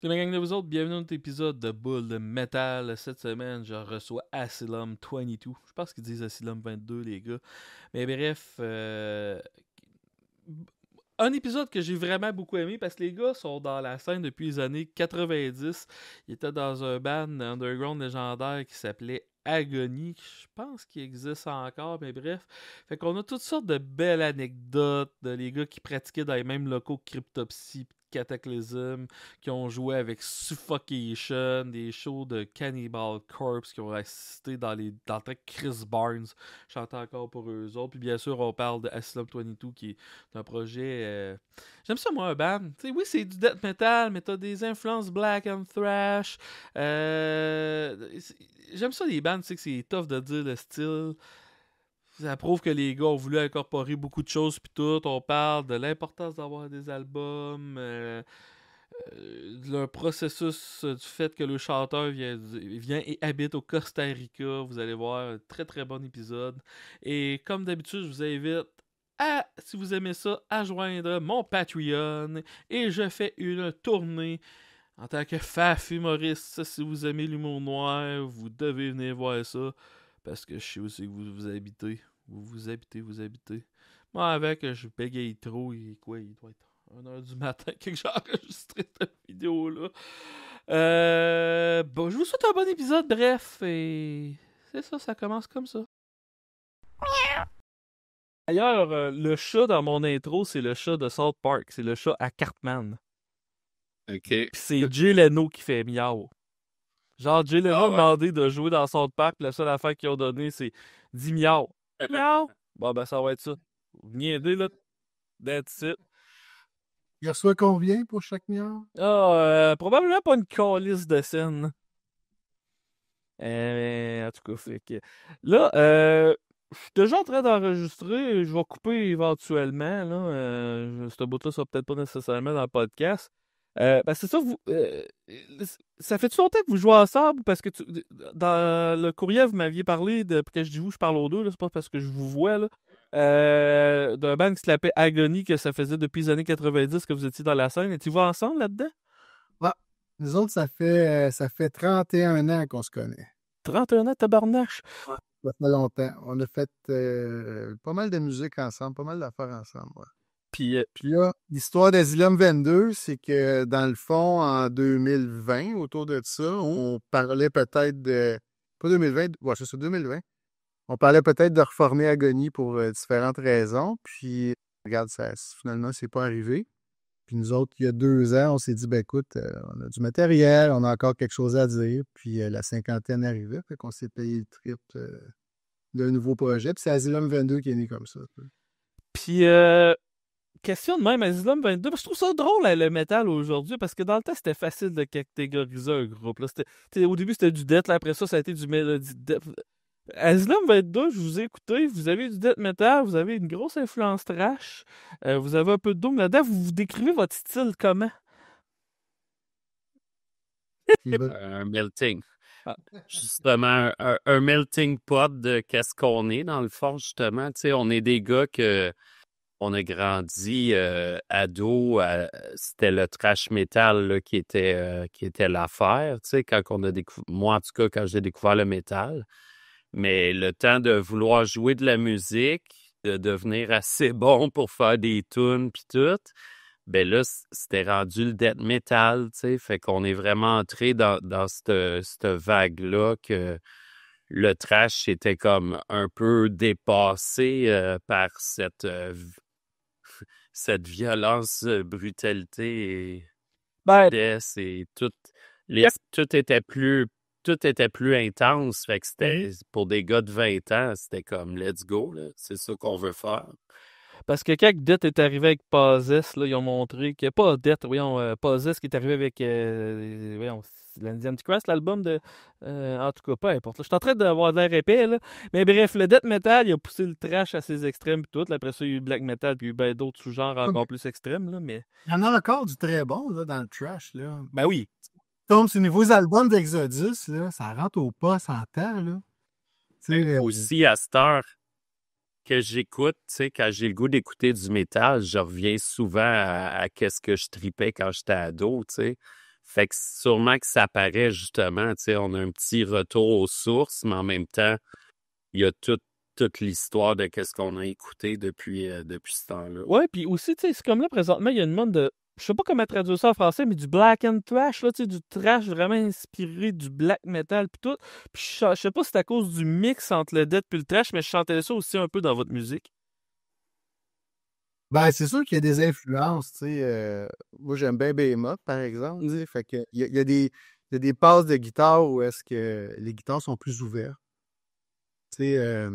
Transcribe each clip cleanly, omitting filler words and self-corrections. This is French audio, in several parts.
C'est ma gang de vous autres, bienvenue dans notre épisode de Boule de Métal. Cette semaine, je reçois Asylum 22. Je pense qu'ils disent Asylum 22, les gars. Mais bref, un épisode que j'ai vraiment beaucoup aimé parce que les gars sont dans la scène depuis les années 90. Ils étaient dans un band underground légendaire qui s'appelait Agony. Je pense qu'il existe encore, mais bref. Fait qu'on a toutes sortes de belles anecdotes de les gars qui pratiquaient dans les mêmes locaux que Cryptopsy, Cataclysm, qui ont joué avec Suffocation, des shows de Cannibal Corpse, qui ont assisté dans le temps que Chris Barnes chantait encore pour eux autres. Puis bien sûr, on parle de Asylum 22 qui est un projet. J'aime ça, moi, un band. T'sais, oui, c'est du death metal, mais t'as des influences black and thrash. J'aime ça, les bands, tu sais, que c'est tough de dire le style. Ça prouve que les gars ont voulu incorporer beaucoup de choses, puis tout. On parle de l'importance d'avoir des albums, de leur processus, du fait que le chanteur vient et habite au Costa Rica. Vous allez voir, un très très bon épisode. Et comme d'habitude, je vous invite à, si vous aimez ça, à joindre mon Patreon. Et je fais une tournée en tant que faf humoriste. Si vous aimez l'humour noir, vous devez venir voir ça. Parce que je sais aussi que vous habitez. Vous habitez. Moi, avec, je bégaye trop. Il doit être 1h du matin que j'ai enregistré cette vidéo-là. Bon, je vous souhaite un bon épisode. Bref, et c'est ça, ça commence comme ça. D'ailleurs, le chat dans mon intro, c'est le chat de South Park. C'est le chat à Cartman. OK. Puis c'est Jay Leno qui fait miaou. Genre, Jay Leno a demandé de jouer dans South Park, puis la seule affaire qu'ils ont donné, c'est 10 miaou. Miaou! Bon, ben, ça va être ça. Venez aider, là. That's it. Il reçoit combien pour chaque milliard? Probablement pas une calice de scène. En tout cas, fait que... Là, je suis déjà en train d'enregistrer. Je vais couper éventuellement, là. Ce bout-là sera peut-être pas nécessairement dans le podcast. C'est ça, ça fait-tu longtemps que vous jouez ensemble? Parce que dans le courriel, vous m'aviez parlé de. Quand je dis vous, je parle aux deux, là, c'est pas parce que je vous vois, là. D'un band qui s'appelait Agony, que ça faisait depuis les années 90 que vous étiez dans la scène. Étiez-vous ensemble là-dedans? Ouais. Nous autres, ça fait 31 ans qu'on se connaît. 31 ans, tabarnache! Ça fait longtemps. On a fait pas mal de musique ensemble, pas mal d'affaires ensemble. Ouais. Puis, Puis là, l'histoire d'Asylum 22, c'est que dans le fond, en 2020, autour de ça, on parlait peut-être de. Pas 2020, ouais, c'est ça, 2020. On parlait peut-être de reformer Agony pour différentes raisons. Puis, regarde, finalement, c'est pas arrivé. Puis nous autres, il y a 2 ans, on s'est dit, ben écoute, on a du matériel, on a encore quelque chose à dire. Puis la cinquantaine arrivait, fait qu'on s'est payé le trip d'un nouveau projet. Puis c'est Asylum 22 qui est né comme ça. Puis, question de même, Asylum 22, parce que je trouve ça drôle, le métal aujourd'hui, parce que dans le temps, c'était facile de catégoriser un groupe. Là. Au début, c'était du death, là, après ça, ça a été du melody death. Asylum 22, je vous ai écouté, vous avez du death metal, vous avez une grosse influence trash, vous avez un peu de doom là-dedans, vous décrivez votre style comment? Un melting. Ah. Justement, un melting pot de qu'est-ce qu'on est, dans le fond, justement. Tu sais, on est des gars que on a grandi ado, c'était le trash metal là, qui était l'affaire, tu sais, quand on a moi, en tout cas, quand j'ai découvert le métal. Mais le temps de vouloir jouer de la musique, de devenir assez bon pour faire des tunes puis tout, ben là, c'était rendu le death metal, tu sais, fait qu'on est vraiment entré dans cette vague-là que le trash était comme un peu dépassé par cette violence, brutalité et Ben, death et tout était plus intense, fait que c'était pour des gars de 20 ans, c'était comme let's go, là, c'est ça qu'on veut faire. parce que quand Death est arrivé avec Possess, là, ils ont montré que pas Death, voyons, Possess qui est arrivé avec voyons, l'Antichrist, l'album de. En tout cas, pas importe. Là. Je suis en train d'avoir de l'air épais, là. Mais bref, le Death Metal, il a poussé le trash à ses extrêmes puis tout. Là, après ça, il y a eu le Black Metal, puis il y a eu ben d'autres sous-genres encore plus extrêmes, là, mais. Il y en a encore du très bon là, dans le trash. Là. Ben oui. Comme ces nouveaux albums d'Exodus, là, ça rentre au pas en temps. Là. Aussi, à cette heure que j'écoute, tu sais, quand j'ai le goût d'écouter du métal, je reviens souvent à qu'est-ce que je tripais quand j'étais ado, tu sais. Fait que sûrement que ça paraît justement, tu sais, on a un petit retour aux sources, mais en même temps, il y a toute l'histoire de qu'est-ce qu'on a écouté depuis ce temps-là. Ouais, puis aussi, tu sais, c'est comme là, présentement, il y a une mode de. Je sais pas comment traduire ça en français, mais du black and trash, là, tu sais, du trash vraiment inspiré du black metal, puis tout. Puis je sais pas si c'est à cause du mix entre le death puis le trash, mais je chantais ça aussi un peu dans votre musique. Ben, c'est sûr qu'il y a des influences, tu sais. Moi, j'aime bien Behemoth, par exemple, tu sais. Fait que il y a des passes de guitare où est-ce que les guitares sont plus ouvertes. Tu sais,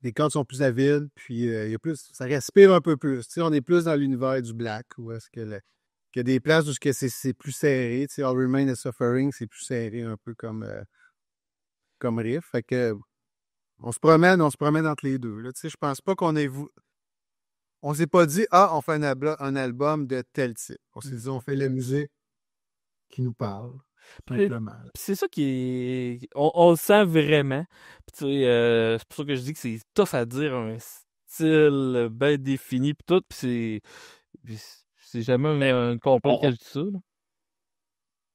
les cordes sont plus avides, puis il y a plus, ça respire un peu plus. Tu sais, on est plus dans l'univers du black, où est-ce que qu'il y a des places où c'est plus serré. Tu sais, All Remain and Suffering, c'est plus serré un peu comme riff. Fait que on se promène entre les deux, là. Tu sais, je pense pas on s'est pas dit, on fait un album de tel type. On s'est dit, on fait la musique qui nous parle, Puis simplement. c'est ça qui est. On le sent vraiment. Puis tu sais, c'est pour ça que je dis que c'est tough à dire un style bien défini, puis tout. Puis c'est jamais un complot quand je dis ça, là.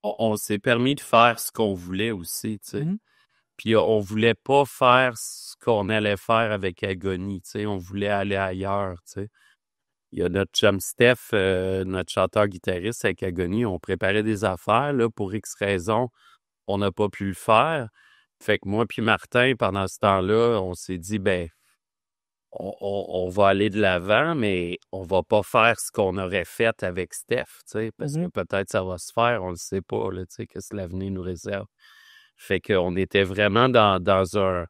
On s'est permis de faire ce qu'on voulait aussi, tu sais. Mhm. Puis on voulait pas faire ce qu'on allait faire avec Agony, tu sais. On voulait aller ailleurs, tu sais. Il y a notre chum Steph, notre chanteur-guitariste avec Agony, on préparait des affaires, là, pour X raisons, on n'a pas pu le faire. Fait que moi puis Martin, pendant ce temps-là, on s'est dit, ben, on va aller de l'avant, mais on va pas faire ce qu'on aurait fait avec Steph, tu sais, parce que peut-être ça va se faire, on le sait pas, là, tu sais, qu'est-ce que l'avenir nous réserve. Fait qu'on était vraiment dans un...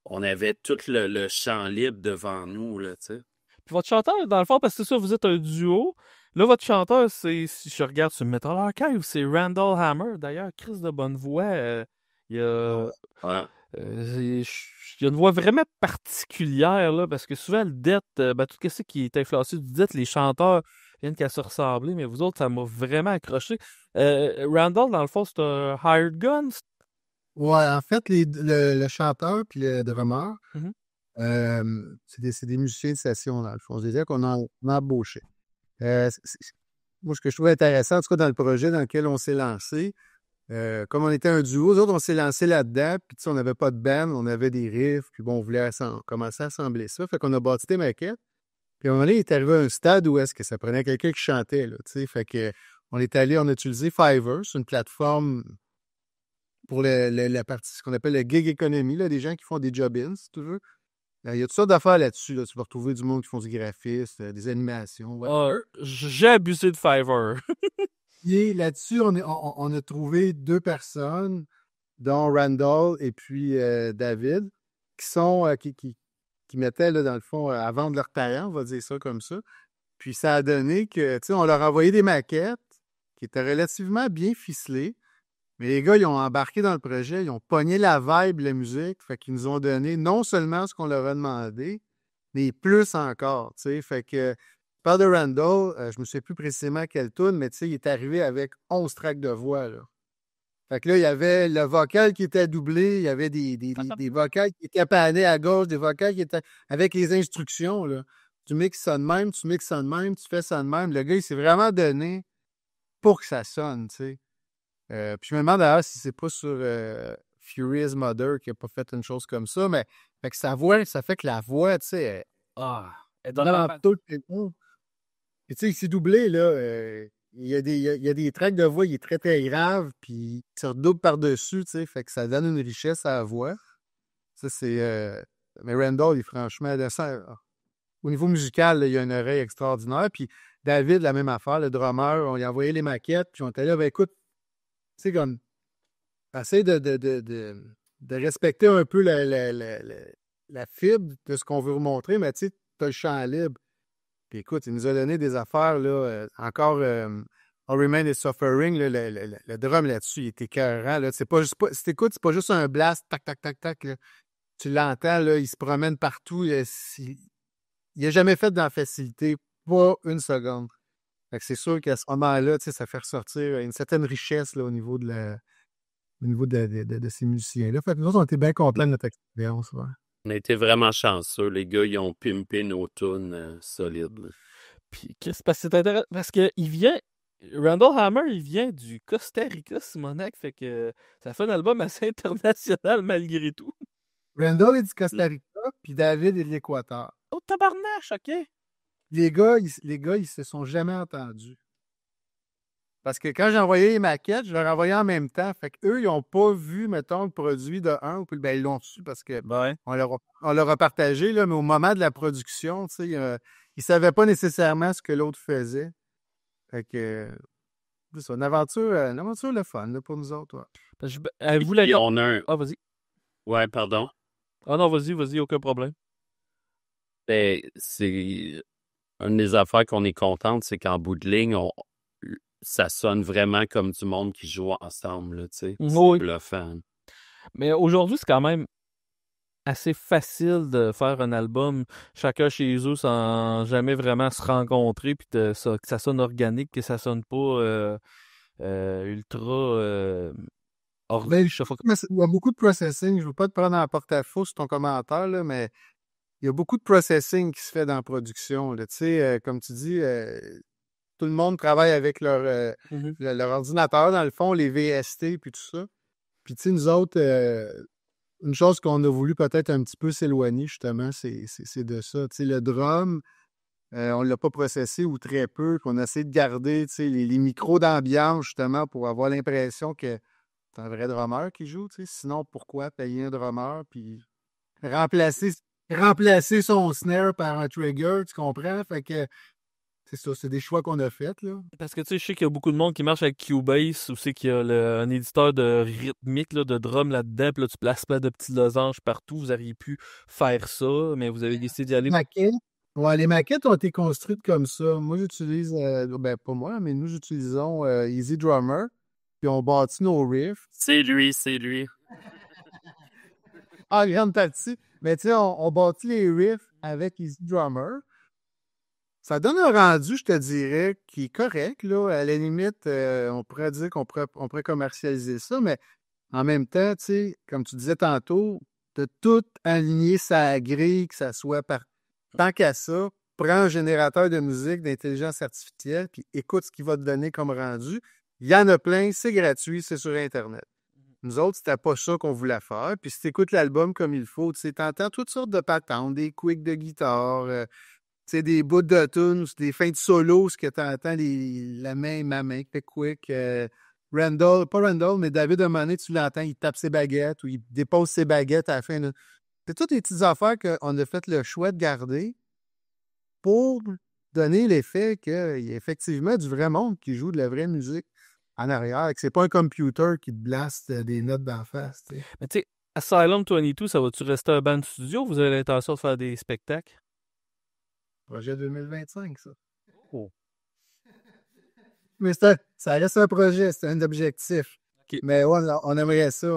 On avait tout le champ libre devant nous, là, tu sais. Puis votre chanteur, dans le fond, parce que c'est ça, vous êtes un duo. Là, votre chanteur, c'est, si je regarde sur Metal Archive, c'est Randall Hammer. D'ailleurs, Chris de bonne voix. Il y a. Ouais. Il y a une voix vraiment particulière, là, parce que souvent, le death, tout ce qui est influencé du death, les chanteurs viennent qu'à se ressembler, mais vous autres, ça m'a vraiment accroché. Randall, dans le fond, c'est un hired gun. Ouais, en fait, le chanteur puis le drummer, Mhm. c'est des musiciens de session, dans le fond. C'est-à-dire qu'on a embauché. Moi, ce que je trouve intéressant, en tout cas dans le projet dans lequel on s'est lancé, comme on était un duo, nous autres, on s'est lancé là-dedans, puis tu sais, on n'avait pas de band, on avait des riffs, puis bon, on voulait commencer à assembler ça. Fait qu'on a bâti des maquettes. Puis à un moment donné, il est arrivé à un stade où est-ce que ça prenait quelqu'un qui chantait, là, tu sais. Fait que on a utilisé Fiverr, c'est une plateforme pour la partie, ce qu'on appelle le gig economy, là, des gens qui font des job-ins, si tu veux. Il y a toutes sortes d'affaires là-dessus. Là. Tu vas retrouver du monde qui font du graphisme, des animations. J'ai abusé de Fiverr. Et là-dessus, on a trouvé deux personnes, dont Randall et puis David, qui mettaient, là, dans le fond, à vendre leur talent, on va dire ça comme ça. Puis ça a donné que, tu sais, on leur a envoyé des maquettes qui étaient relativement bien ficelées. Mais les gars, ils ont embarqué dans le projet, ils ont pogné la vibe, la musique, fait qu'ils nous ont donné non seulement ce qu'on leur a demandé, mais plus encore, tu sais. Fait que, je parle de Randall, je me souviens plus précisément quelle tune, mais tu sais, il est arrivé avec 11 tracks de voix, là. Fait que là, il y avait le vocal qui était doublé, il y avait des vocals qui étaient panés à gauche, des vocals qui étaient avec les instructions, là. Tu mixes ça de même, tu mixes ça de même, tu fais ça de même. Le gars, il s'est vraiment donné pour que ça sonne, tu sais. Puis je me demande d'ailleurs si c'est pas sur Furious Mother qui a pas fait une chose comme ça, mais fait que sa voix, ça fait que la voix, tu sais, Elle dans donne tout le temps. Et tu sais, il s'est doublé, là. Il y a des tracks de voix, il est très, très grave, puis il se redouble par-dessus, tu sais, fait que ça donne une richesse à la voix. Ça, c'est... mais Randall, il, franchement, au niveau musical, là, il a une oreille extraordinaire. Puis David, la même affaire, le drummer, on lui a envoyé les maquettes, puis on était là, ben écoute, tu sais, comme, essaye de respecter un peu la fibre de ce qu'on veut vous montrer, mais tu sais, tu as le champ libre. Puis écoute, il nous a donné des affaires, là, encore, All Remain is Suffering, là, le drum là-dessus, il était écœurant, là. Si t'écoutes, c'est pas juste un blast, tac, tac, tac, tac, là. Tu l'entends, là, il se promène partout. Il n'a jamais fait dans la facilité, pas une seconde. Fait que c'est sûr qu'à ce moment-là, tu sais, ça fait ressortir une certaine richesse, là, au niveau de ces musiciens-là. Fait que nous autres, on était bien contents de notre expérience. Ouais. On a été vraiment chanceux. Les gars, ils ont pimpé nos tunes solides, là. Puis, Chris, parce que c'est intéressant, parce qu'il vient Randall Hammer, il vient du Costa Rica, Simonac, fait que ça fait un album assez international malgré tout. Randall est du Costa Rica, puis David est de l'Équateur. Oh, tabarnache, ok. Les gars, ils se sont jamais entendus. Parce que quand j'ai envoyé les maquettes, je leur ai envoyé en même temps. Fait qu'eux, ils n'ont pas vu, mettons, le produit de un, puis ben, ils l'ont su parce que Ouais. on leur a partagé, là, mais au moment de la production, tu sais, ils ne savaient pas nécessairement ce que l'autre faisait. Fait que c'est une aventure le fun là, pour nous autres. Ouais. Parce que vous l'avez. Puis on a un... Ah, vas-y. Ouais, pardon. Ah non, vas-y, aucun problème. Ben, c'est une des affaires qu'on est contente, c'est qu'en bout de ligne, ça sonne vraiment comme du monde qui joue ensemble, là, tu sais. Oui. C'est bluffant. Mais aujourd'hui, c'est quand même assez facile de faire un album chacun chez eux sans jamais vraiment se rencontrer puis que ça sonne organique, que ça sonne pas ultra Ben, je sais pas. mais il y a beaucoup de processing. Je ne veux pas te prendre en porte-à-faux sur ton commentaire, là, mais il y a beaucoup de processing qui se fait dans la production. Là. Tu sais, comme tu dis, tout le monde travaille avec leur ordinateur, dans le fond, les VST puis tout ça. Puis, tu sais, nous autres, une chose qu'on a voulu peut-être un petit peu s'éloigner, justement, c'est de ça. Tu sais, le drum, on ne l'a pas processé ou très peu, qu'on a essayé de garder, tu sais, les micros d'ambiance, justement, pour avoir l'impression que c'est un vrai drummer qui joue, tu sais. Sinon, pourquoi payer un drummer puis remplacer son snare par un trigger, tu comprends? Fait que c'est ça, c'est des choix qu'on a faits, là. Parce que tu sais, je sais qu'il y a beaucoup de monde qui marche avec Cubase, ou c'est qu'il y a un éditeur de rythmique, là, de drum là-dedans, puis là, tu places plein de petits losanges partout. Vous auriez pu faire ça, mais vous avez décidé d'y aller. Maquettes. Ouais, les maquettes ont été construites comme ça. Moi, j'utilise, ben pas moi, mais nous utilisons Easy Drummer, puis on bâtit nos riffs. C'est lui. Ah, grande partie. Mais tu sais, on bâtit les riffs avec Easy Drummer. Ça donne un rendu, je te dirais, qui est correct, là. À la limite, on pourrait dire on pourrait commercialiser ça, mais en même temps, tu sais, comme tu disais tantôt, de tout aligner sa grille, que ça soit par. Tant qu'à ça, prends un générateur de musique d'intelligence artificielle, puis écoute ce qu'il va te donner comme rendu. Il y en a plein, c'est gratuit, c'est sur Internet. Nous autres, c'était pas ça qu'on voulait faire. Puis si tu écoutes l'album comme il faut, tu sais, t'entends toutes sortes de patentes, des quicks de guitare, tu sais, des bouts de tunes, des fins de solo, ce que t'entends, la main, ma main, qui fait quick. Randall, pas Randall, mais David, à un moment donné, tu l'entends, il tape ses baguettes ou il dépose ses baguettes à la fin. C'est toutes des petites affaires qu'on a fait le choix de garder pour donner l'effet qu'il y a effectivement du vrai monde qui joue de la vraie musique en arrière, que c'est pas un computer qui te blaste des notes d'en face. Tu sais. Mais tu sais, Asylum 22, ça va-tu rester un band studio ou vous avez l'intention de faire des spectacles? Projet 2025, ça. Oh. Mais ça reste un projet, c'est un objectif. Ok. Mais ouais, on aimerait ça,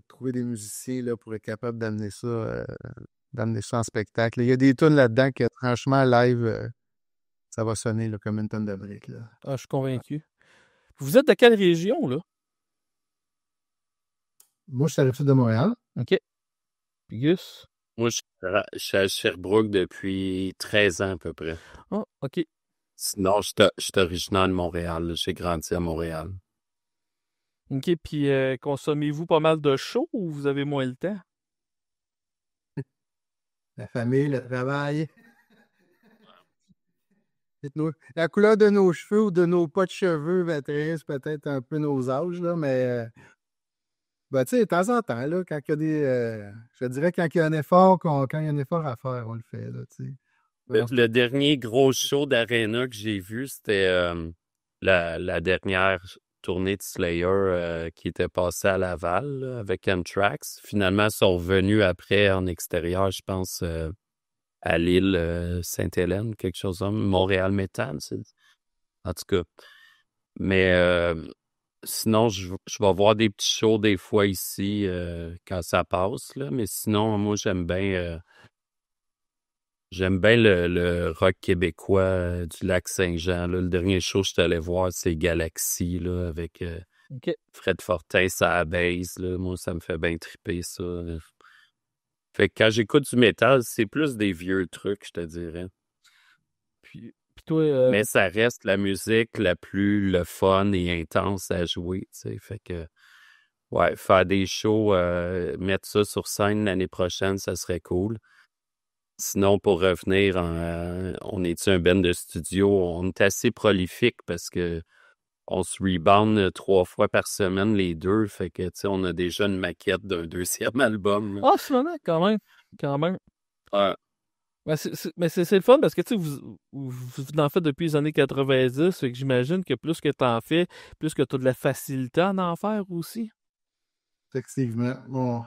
trouver des musiciens là, pour être capable d'amener ça en spectacle. Il y a des tunes là-dedans que franchement, live, ça va sonner là, comme une tonne de briques. Là. Ah, je suis convaincu. Vous êtes de quelle région, là? Moi, je suis arrivé de Montréal. OK. Puis Gus? Moi, je suis à Sherbrooke depuis 13 ans à peu près. Ah, OK. Sinon, je suis originaire de Montréal, là. J'ai grandi à Montréal. OK, puis consommez-vous pas mal de shows ou vous avez moins le temps? La famille, le travail. La couleur de nos cheveux ou de nos pas de cheveux maîtrise peut-être un peu nos âges, là, mais ben, tu sais, de temps en temps, là, quand il y a je dirais quand il y a un effort, quand il y a un effort à faire, on le fait, là, tu sais. Le dernier gros show d'Arena que j'ai vu, c'était la dernière tournée de Slayer qui était passée à Laval là, avec Anthrax. Finalement, ils sont revenus après en extérieur, je pense, à l'île Sainte-Hélène, quelque chose comme Montréal Métal. En tout cas. Mais sinon, je vais voir des petits shows des fois ici quand ça passe. Là. Mais sinon, moi, j'aime bien le rock québécois du Lac-Saint-Jean. Là. Le dernier show que je suis allé voir, c'est Galaxy là, avec OK. Fred Fortin, ça base. Là. Moi, ça me fait bien triper ça. Fait que quand j'écoute du métal, c'est plus des vieux trucs, je te dirais. Puis Puis toi, Mais ça reste la musique la plus le fun et intense à jouer, tu sais. Fait que, ouais, faire des shows, mettre ça sur scène l'année prochaine, ça serait cool. Sinon, pour revenir, on est un band de studio, on est assez prolifique parce que on se rebound 3 fois par semaine, les deux. Fait que, tu sais, on a déjà une maquette d'un deuxième album. ah, c'est honnête, quand même. Quand même. Ouais. Mais c'est le fun parce que tu sais, vous en faites depuis les années 90, fait que j'imagine que plus que t'en fais, plus que tu as de la facilité à en faire aussi. Effectivement. Bon.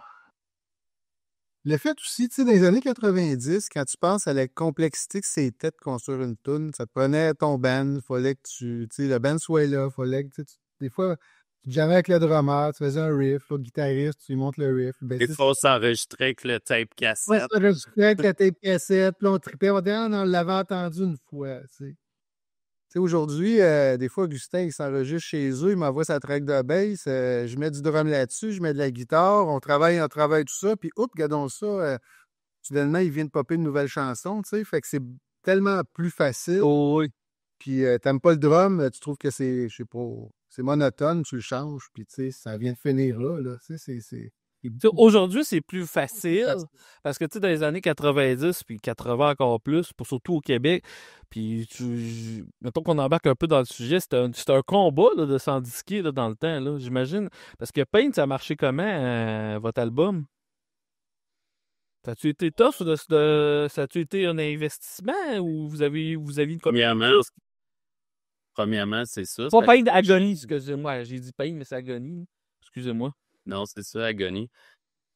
Le fait aussi, tu sais, dans les années 90, quand tu penses à la complexité que c'était de construire une tune, ça te prenait ton band, fallait que tu sais, le band soit là, fallait que, des fois, tu jammais avec le drummer, tu faisais un riff, le guitariste, tu lui montres le riff. Ben, Des fois, on s'enregistrait avec le tape ouais, cassette. ça enregistrait avec la tape cassette, puis on tripait, on disait, ah, on l'avait entendu une fois, tu sais. Tu sais, aujourd'hui, des fois, Augustin, il s'enregistre chez eux, il m'envoie sa track de bass, je mets du drum là-dessus, je mets de la guitare, on travaille tout ça, puis oups, regardons ça, soudainement, il vient de popper une nouvelle chanson, tu sais, fait que c'est tellement plus facile. Oh oui. Puis t'aimes pas le drum, tu trouves que c'est, je sais pas, c'est monotone, tu le changes, puis tu sais, ça vient de finir là, tu sais, c'est Tu sais, aujourd'hui, c'est plus facile facile. parce que, tu sais, dans les années 90 puis 80 encore plus, pour surtout au Québec, puis mettons qu'on embarque un peu dans le sujet, c'était un combat là, de s'en disquer là, dans le temps, là, j'imagine. Parce que Paint, ça a marché comment, votre album? Ça a-tu été tough? Ça a-tu été un investissement ou vous avez une Premièrement, c'est ça. Pas Paint, Agony, excusez-moi. J'ai dit Paint, mais c'est Agony. Excusez-moi. Non, c'est ça, Agony.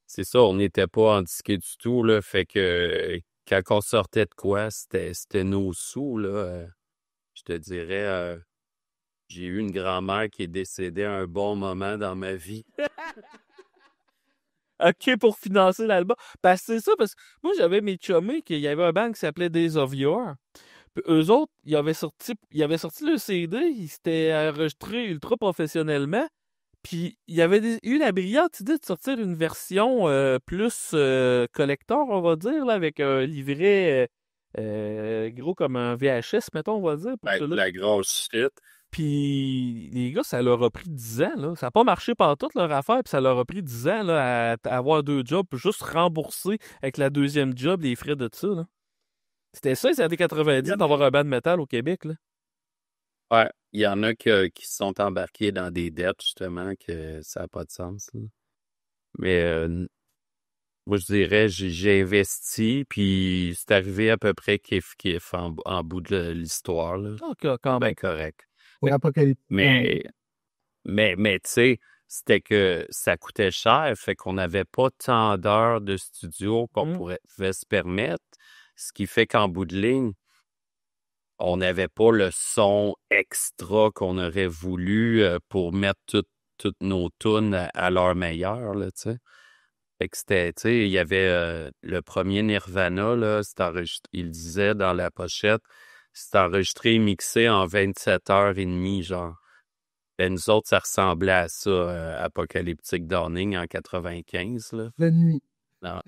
C'est ça, on n'était pas en disque du tout, là. Fait que quand on sortait de quoi, c'était nos sous, là. Je te dirais, j'ai eu une grand-mère qui est décédée à un bon moment dans ma vie. OK, pour financer l'album. Parce que c'est ça, parce que moi, j'avais mes chummés, qu'il y avait un band qui s'appelait Days of Yore. Puis eux autres, ils avaient sorti le CD, ils s'étaient enregistrés ultra professionnellement. Puis il y avait eu la brillante idée de sortir une version plus collector, on va dire, là, avec un livret gros comme un VHS, mettons, on va dire. Pour ceux-là. La grosse shit. Puis les gars, ça leur a pris 10 ans. Là. Ça n'a pas marché pendant toute leur affaire, puis ça leur a pris 10 ans là, à avoir 2 jobs, puis juste rembourser avec la deuxième job les frais de ça. Là. C'était ça, les années 90, d'avoir un band de métal au Québec. Là. Ouais, il y en a qui se sont embarqués dans des dettes, justement, que ça n'a pas de sens. Là. Mais moi, je dirais, j'ai investi, puis c'est arrivé à peu près kiff en bout de l'histoire. Là. Donc, quand même. Ben, correct. pour Apocalypse. Mais tu sais, c'était que ça coûtait cher, fait qu'on n'avait pas tant d'heures de studio qu'on pouvait se permettre, ce qui fait qu'en bout de ligne, on n'avait pas le son extra qu'on aurait voulu pour mettre toutes nos tunes à leur meilleur, là, tu sais. Fait que c'était, tu sais, il y avait le premier Nirvana, là, il disait dans la pochette, c'est enregistré et mixé en 27h30, genre. Ben, nous autres, ça ressemblait à ça, Apocalyptic Dawning en 95, là. La nuit. Non.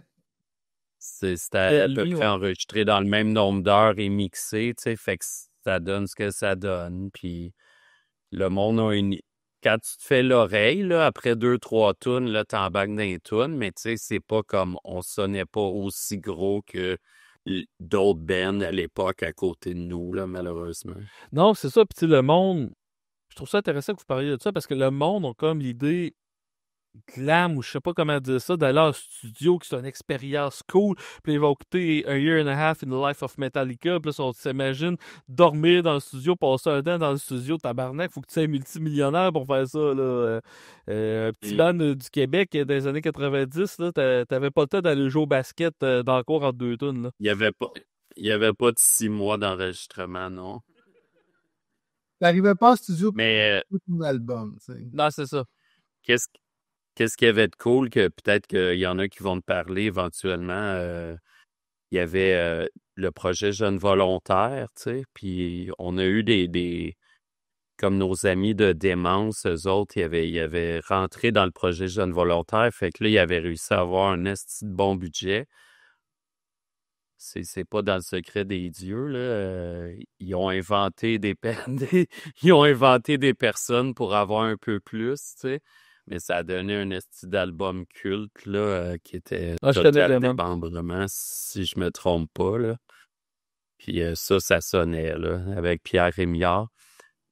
C'était à peu près enregistré dans le même nombre d'heures et mixé, tu sais, fait que ça donne ce que ça donne, puis le monde a une... Quand tu te fais l'oreille, là, après 2-3 tunes, là, t'embarques dans les tunes, mais tu sais, c'est pas comme... On sonnait pas aussi gros que d'autres bands à l'époque à côté de nous, là, malheureusement. Non, c'est ça, puis tu sais, le monde... Je trouve ça intéressant que vous parliez de ça, parce que le monde a comme l'idée... glam ou je sais pas comment dire ça, d'aller en studio, qui c'est une expérience cool, puis ils vont écouter A Year and a Half in the Life of Metallica, puis là, on s'imagine dormir dans le studio, passer un temps dans le studio, tabarnak, faut que tu sois multimillionnaire pour faire ça, là. Un petit band du Québec dans les années 90, là, t'avais pas le temps d'aller jouer au basket dans le cours entre deux tunes, là. Il y avait pas de 6 mois d'enregistrement, non? T'arrivais pas en studio Mais pour tout ton album, tu sais. Non, c'est ça. Qu'est-ce qu'il y avait de cool que peut-être qu'il y en a qui vont te parler éventuellement? Il y avait le projet Jeunes volontaires, tu sais, puis on a eu des comme nos amis de Démence, eux autres, ils avaient rentré dans le projet Jeunes volontaires, fait que là, ils avaient réussi à avoir un esti de bon budget. c'est pas dans le secret des dieux, là. Ils ont inventé ils ont inventé des personnes pour avoir un peu plus, tu sais. Mais ça a donné un esti d'album culte, là, qui était Ah, je connais Total vraiment. Démembrement, si je me trompe pas, là. Puis ça sonnait, là, avec Pierre Rémillard.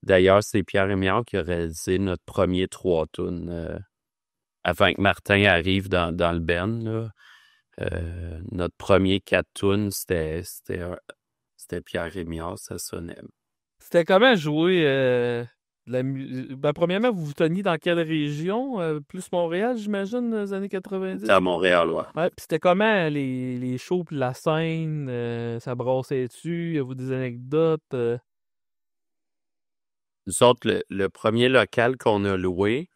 D'ailleurs, c'est Pierre Rémillard qui a réalisé notre premier 3 tunes avant que Martin arrive dans le band, là. Notre premier 4 tunes, c'était Pierre Rémillard, ça sonnait. C'était comment jouer premièrement, vous vous teniez dans quelle région? Plus Montréal, j'imagine, dans les années 90? C'était à Montréal, ouais. Ouais, puis c'était comment les shows puis la scène? Ça brassait-tu? Y a-vous des anecdotes? Nous autres, le premier local qu'on a loué,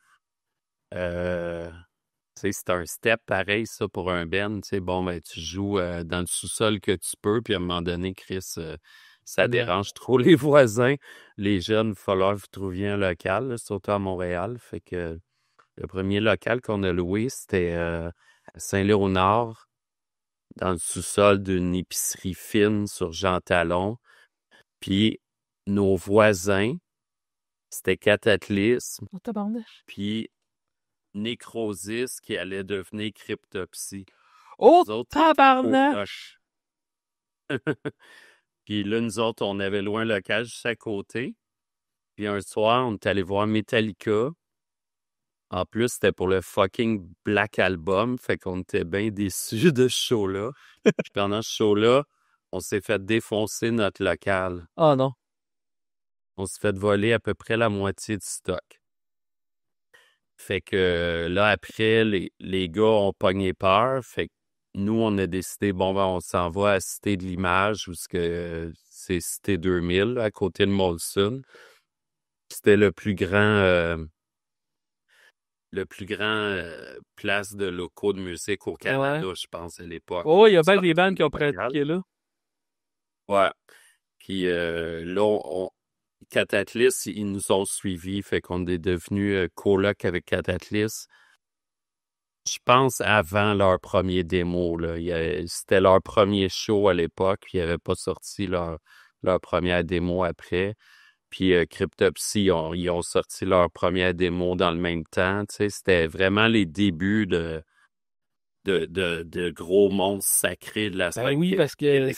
c'est un step pareil, ça, pour un band. Tu sais, bon, ben, tu joues dans le sous-sol que tu peux, puis à un moment donné, Chris, ça dérange trop les voisins. Les jeunes, il va falloir que vous trouviez un local, là, surtout à Montréal. Fait que le premier local qu'on a loué, c'était à Saint-Léonard, dans le sous-sol d'une épicerie fine sur Jean Talon. Puis nos voisins, c'était Cataclysme, Oh, tabarnak. puis Nécrosis qui allait devenir Cryptopsy. Oh, Nous autres, tabarnak! proches. Puis là, nous autres, on avait loué un local juste à côté. Puis un soir, on est allé voir Metallica. En plus, c'était pour le fucking Black Album. Fait qu'on était bien déçus de ce show-là. Puis pendant ce show-là, on s'est fait défoncer notre local. Ah non. On s'est fait voler à peu près la moitié du stock. Fait que là, après, les gars ont pogné peur. Fait que nous, on a décidé, bon, ben, on s'en va à Cité de l'Image, où c'est Cité 2000, à côté de Molson. C'était le plus grand place de locaux de musique au Canada, je pense, à l'époque. Oh, il y a bien des bandes qui ont pratiqué là. Ouais. Puis là, Cataclysme, ils nous ont suivis, fait qu'on est devenus coloc avec Cataclysme. Je pense avant leur premier démo, là. C'était leur premier show à l'époque, puis ils n'avaient pas sorti leur première démo après. Puis Cryptopsy, ils ont sorti leur première démo dans le même temps. Tu sais, c'était vraiment les débuts de gros monstres sacrés de la scène. Ben oui, parce que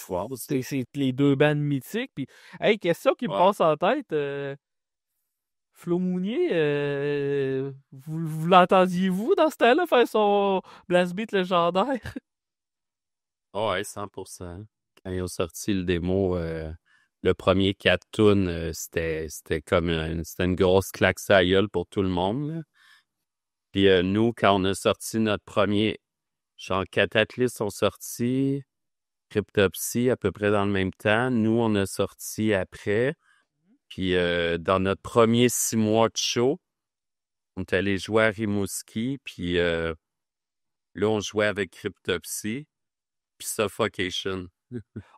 c'est les deux bandes mythiques. Puis, hey, question qui me passe en tête. Flo Mounier, vous l'entendiez-vous dans ce temps-là faire son blast beat légendaire? Ouais, 100%. Quand ils ont sorti le démo, le premier 4 tunes, c'était comme c'était une grosse claque sur la gueule pour tout le monde, là. Puis nous, quand on a sorti notre premier, genre Cataclysme ont sorti, Cryptopsy à peu près dans le même temps. Nous, on a sorti après. Puis dans notre premier 6 mois de show, on est allé jouer à Rimouski. Puis là, on jouait avec Cryptopsy. Puis Suffocation.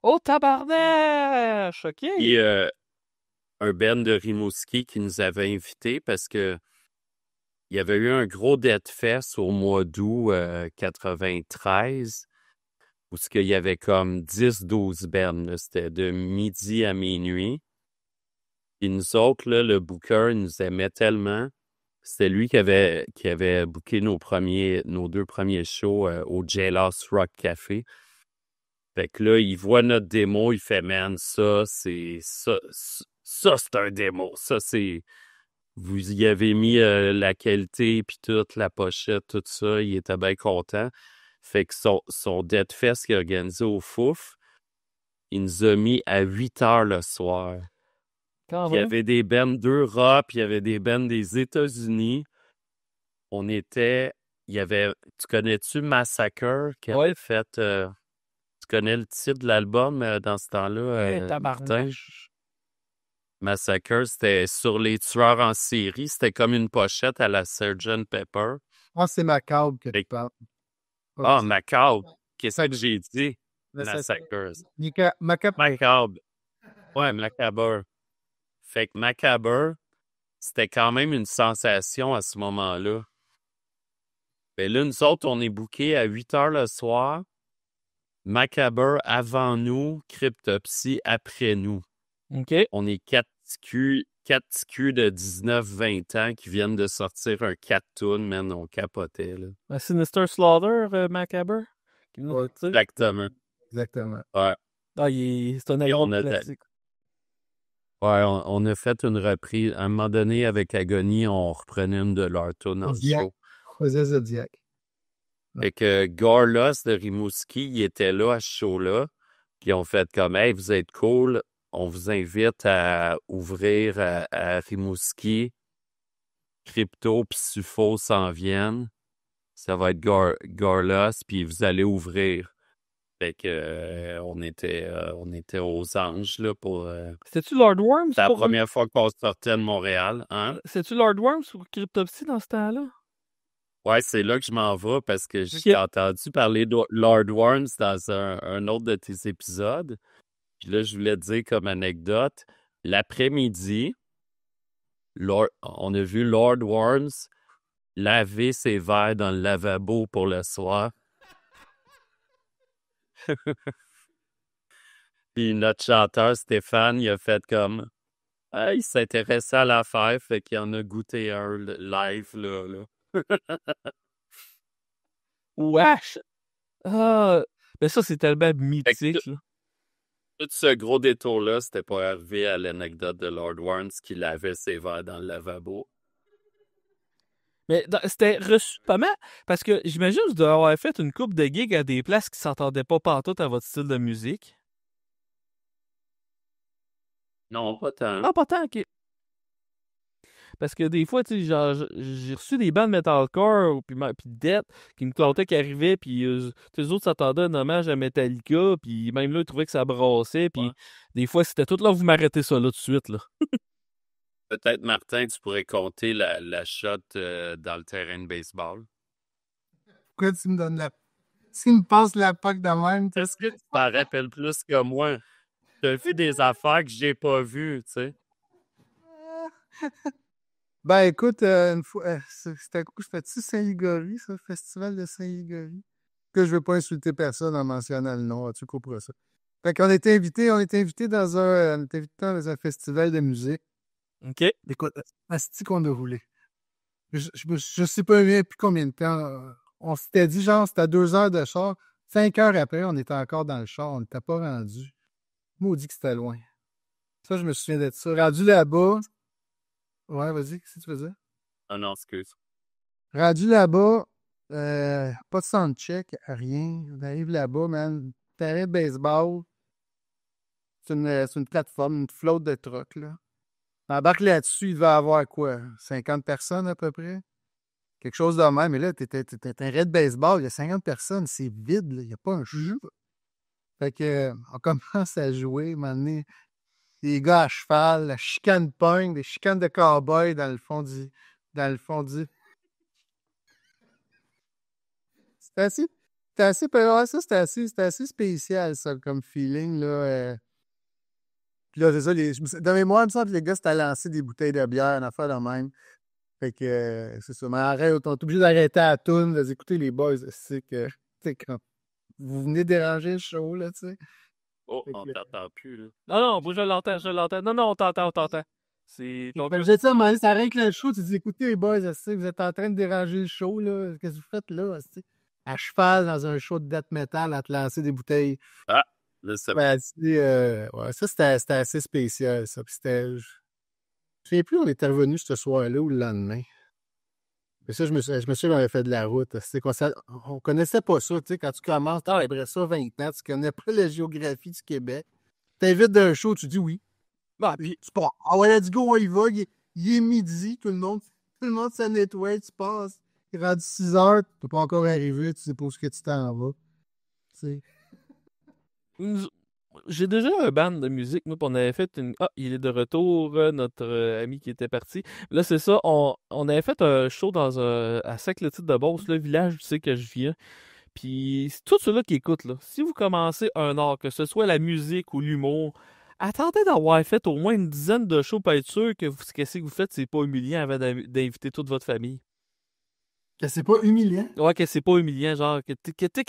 Oh, tabarnache! OK. Puis un band de Rimouski qui nous avait invités parce que il y avait eu un gros Deathfest au mois d'août 93 où il y avait comme 10-12 bands. Là. C'était de midi à minuit. Et nous autres, là, le booker nous aimait tellement. C'était lui qui avait booké nos deux premiers shows au Jailhouse Rock Café. Fait que là, il voit notre démo, il fait « Man, ça, c'est un démo. Ça, c'est... » Vous y avez mis la qualité, puis toute la pochette, tout ça. Il était bien content. Fait que son Deathfest qu'il a organisé au Fouf, il nous a mis à 8 heures le soir. Il y avait des bands d'Europe, il y avait des bands des États-Unis. On était... Tu connais-tu Massacre qui avait fait... tu connais le titre de l'album dans ce temps-là? Tabarnache. Massacre, c'était sur les tueurs en série. C'était comme une pochette à la Sgt. Pepper. Ah, c'est Macabre que tu parles. Ah, Macabre. Qu'est-ce que j'ai dit? Massacre. Macabre. Ouais, Macabre. Fait que Macabre, c'était quand même une sensation à ce moment-là. Ben là, nous autres, on est bookés à 8 heures le soir. Macabre avant nous, Cryptopsy après nous. OK. On est quatre petits culs de 19-20 ans qui viennent de sortir un 4 tunes, man, on capotait, là. Sinister Slaughter, Macabre. Ouais. Exactement. Exactement. Ouais. C'est un Et on album a- classique. Ouais, on a fait une reprise. À un moment donné, avec Agony, on reprenait une de leurs tunes en Zodiac. show. On faisait Zodiac. Fait que Gorlos de Rimouski, il était là à ce show-là. Puis on fait comme, hey, vous êtes cool. On vous invite à ouvrir à Rimouski. Crypto puis Sufo s'en viennent. Ça va être Gorlos, puis vous allez ouvrir. Fait que on était aux anges là pour. C'était-tu Lord Worms? C'est la première fois qu'on sortait de Montréal, hein? C'était-tu Lord Worms ou Cryptopsy dans ce temps-là? Ouais, c'est là que je m'en vais parce que j'ai entendu parler de Lord Worms dans un autre de tes épisodes. Puis là, je voulais te dire comme anecdote, l'après-midi, on a vu Lord Worms laver ses verres dans le lavabo pour le soir. Puis notre chanteur Stéphane, il a fait comme il s'intéressait à l'affaire, fait qu'il en a goûté un live là. Wesh! Ah! Ben ça, c'est tellement mythique, là. Tout ce gros détour-là, c'était pour arriver à l'anecdote de Lord Worms qui lavait ses verres dans le lavabo. Mais c'était reçu pas mal, parce que j'imagine que vous devez avoir fait une couple de gigs à des places qui s'entendaient pas pantoute à votre style de musique. Non, pas tant. Ah, pas tant, ok. Parce que des fois, tu sais, genre, j'ai reçu des bandes metalcore puis Death qui me contaient qu'ils arrivaient, puis les autres s'attendaient un hommage à Metallica, puis même là, ils trouvaient que ça brassait, puis des fois, c'était tout là, vous m'arrêtez ça là tout de suite, là. Peut-être, Martin, tu pourrais compter la shot dans le terrain de baseball. Pourquoi tu me donnes la... Tu me passes la POC de même? Est-ce que tu t'en rappelles plus que moi? T'as vu des affaires que j'ai pas vues, tu sais? Ben écoute, une fois, c'était quoi? Je fais-tu Saint-Ligory, ça, le festival de Saint-Ligory? Que je veux pas insulter personne en mentionnant le nom, tu comprends ça. Fait qu'on était invités, on était invités dans un festival de musique. OK. Écoute, asti qu'on a roulé. Je sais pas bien plus combien de temps. On s'était dit, genre, c'était à 2 heures de char. 5 heures après, on était encore dans le char. On n'était pas rendu. Maudit que c'était loin. Ça, je me souviens d'être ça. Rendu là-bas. Ouais, vas-y, qu'est-ce que tu faisais? Ah non, excuse. Rendu là-bas, pas de soundcheck, rien. On arrive là-bas, man. Terrain de baseball. C'est une plateforme, une flotte de trucks, là. On embarque là-dessus, il va y avoir quoi? 50 personnes à peu près? Quelque chose de même. Mais là, t'es un terrain de baseball, il y a 50 personnes, c'est vide, là. Il n'y a pas un jeu. Fait que, on commence à jouer, à un moment donné, des gars à cheval, la chicane punk, des chicanes de cow-boy dans le fond du... C'était assez spécial, ça, comme feeling, là. Puis là, c'est ça, dans mes mémoire, il me semble que les gars, c'était à lancer des bouteilles de bière, une affaire de même. Fait que, c'est ça. Mais arrête, on est obligé d'arrêter à la toune, d'écouter les boys, c'est que, tu sais, quand vous venez déranger le show, là, tu sais. Oh, on t'entend plus, là. Non, moi, je l'entends. Non, on t'entend. C'est... Fait que j'ai dit ça, à un moment donné, ça arrête le show, tu dis, écoutez, les boys, vous êtes en train de déranger le show, là. Qu'est-ce que vous faites, là, tu sais? À cheval, dans un show de death metal, à te lancer des bouteilles. Ah, là, c'est Ben, ouais, ça, c'était assez spécial, ça. Puis c'était... Je sais plus, on était revenu ce soir-là ou le lendemain. Mais ça, je me suis qu'on avait fait de la route. On connaissait pas ça, tu sais, quand tu commences, après ça, 20 ans, tu connais pas la géographie du Québec. T'invites d'un show, tu dis oui. Bah, puis... Tu pars. Ah ouais, let's go, on y va. Il est midi, tout le monde s'en nettoie, tu passes. Il est rendu 6 heures, t'es pas encore arrivé, tu sais pas où est-ce que tu t'en vas. Tu sais. J'ai déjà un band de musique, moi, puis on avait fait une... Ah, il est de retour, notre ami qui était parti. Là, c'est ça, on avait fait un show à Sac-le-Titre-de-Beauce, le village où tu sais que je viens. Puis, tous ceux-là qui écoutent, là, si vous commencez un art, que ce soit la musique ou l'humour, attendez d'avoir fait au moins une dizaine de shows pour être sûr que ce que vous faites, c'est pas humiliant avant d'inviter toute votre famille. Que c'est pas humiliant. Ouais, que c'est pas humiliant, genre, que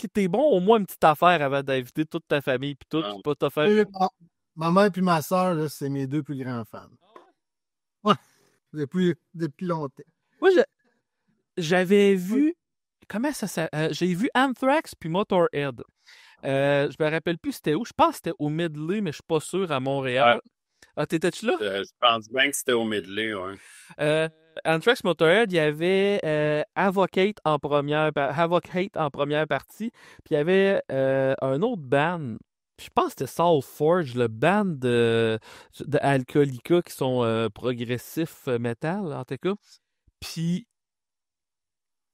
t'es bon au moins une petite affaire avant d'inviter toute ta famille pis tout, Ah. pis pas te faire. Ma mère et ma soeur, là, c'est mes deux plus grands fans. Ouais, depuis longtemps. Moi, j'avais vu. Comment ça s'appelle? J'ai vu Anthrax puis Motorhead. Je me rappelle plus c'était où. Je pense que c'était au Medley, mais je suis pas sûr, à Montréal. Ah, t'étais-tu là? Je pense bien que c'était au Medley, ouais. Anthrax Motorhead, il y avait Avocate en première partie, puis il y avait un autre band. Je pense que c'était Soul Forge, le band de Alcoolica qui sont progressifs metal, en tout cas. Puis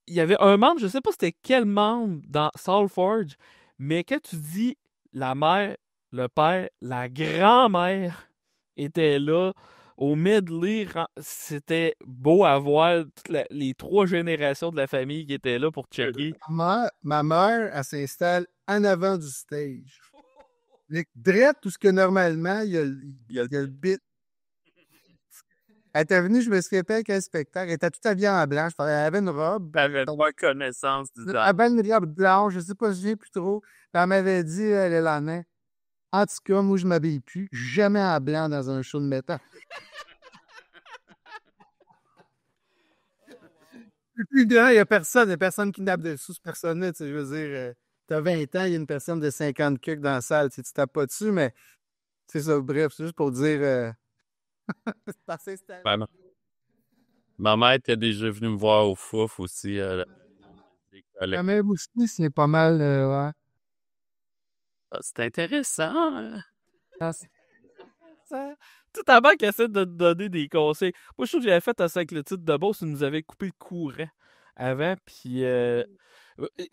il y avait un membre, je sais pas c'était quel membre dans Soul Forge, mais quand tu dis la mère, le père, la grand-mère était là au medley, c'était beau à voir toutes les 3 générations de la famille qui étaient là pour checker. Ma mère, elle s'installe en avant du stage. Drette, tout ce que normalement, il y a le bit. Elle était venue, je me suis fait avec un spectacle. Elle était tout habillée en blanc. Elle avait une robe. Elle avait pas connaissance du Elle avait une robe blanche, je sais pas si j'ai plus trop. Puis elle m'avait dit, le lendemain, en tout cas, moi, je m'habille plus. Jamais en blanc dans un show de métal. Plus grand, il n'y a personne qui nappe dessous ce personne-là. Tu sais, je veux dire, t'as 20 ans, il y a une personne de 50 cucs dans la salle. Tu tapes pas dessus, mais c'est ça. Bref, c'est juste pour dire. C'est assez stable. Ben, ma mère était déjà venue me voir au Fouf aussi. La même aussi, c'est pas mal. Ouais. C'est intéressant. Tout avant qu'elle essaie de te donner des conseils. Moi, je trouve que j'avais fait ça avec le titre de boss, il nous avait coupé le courant avant, puis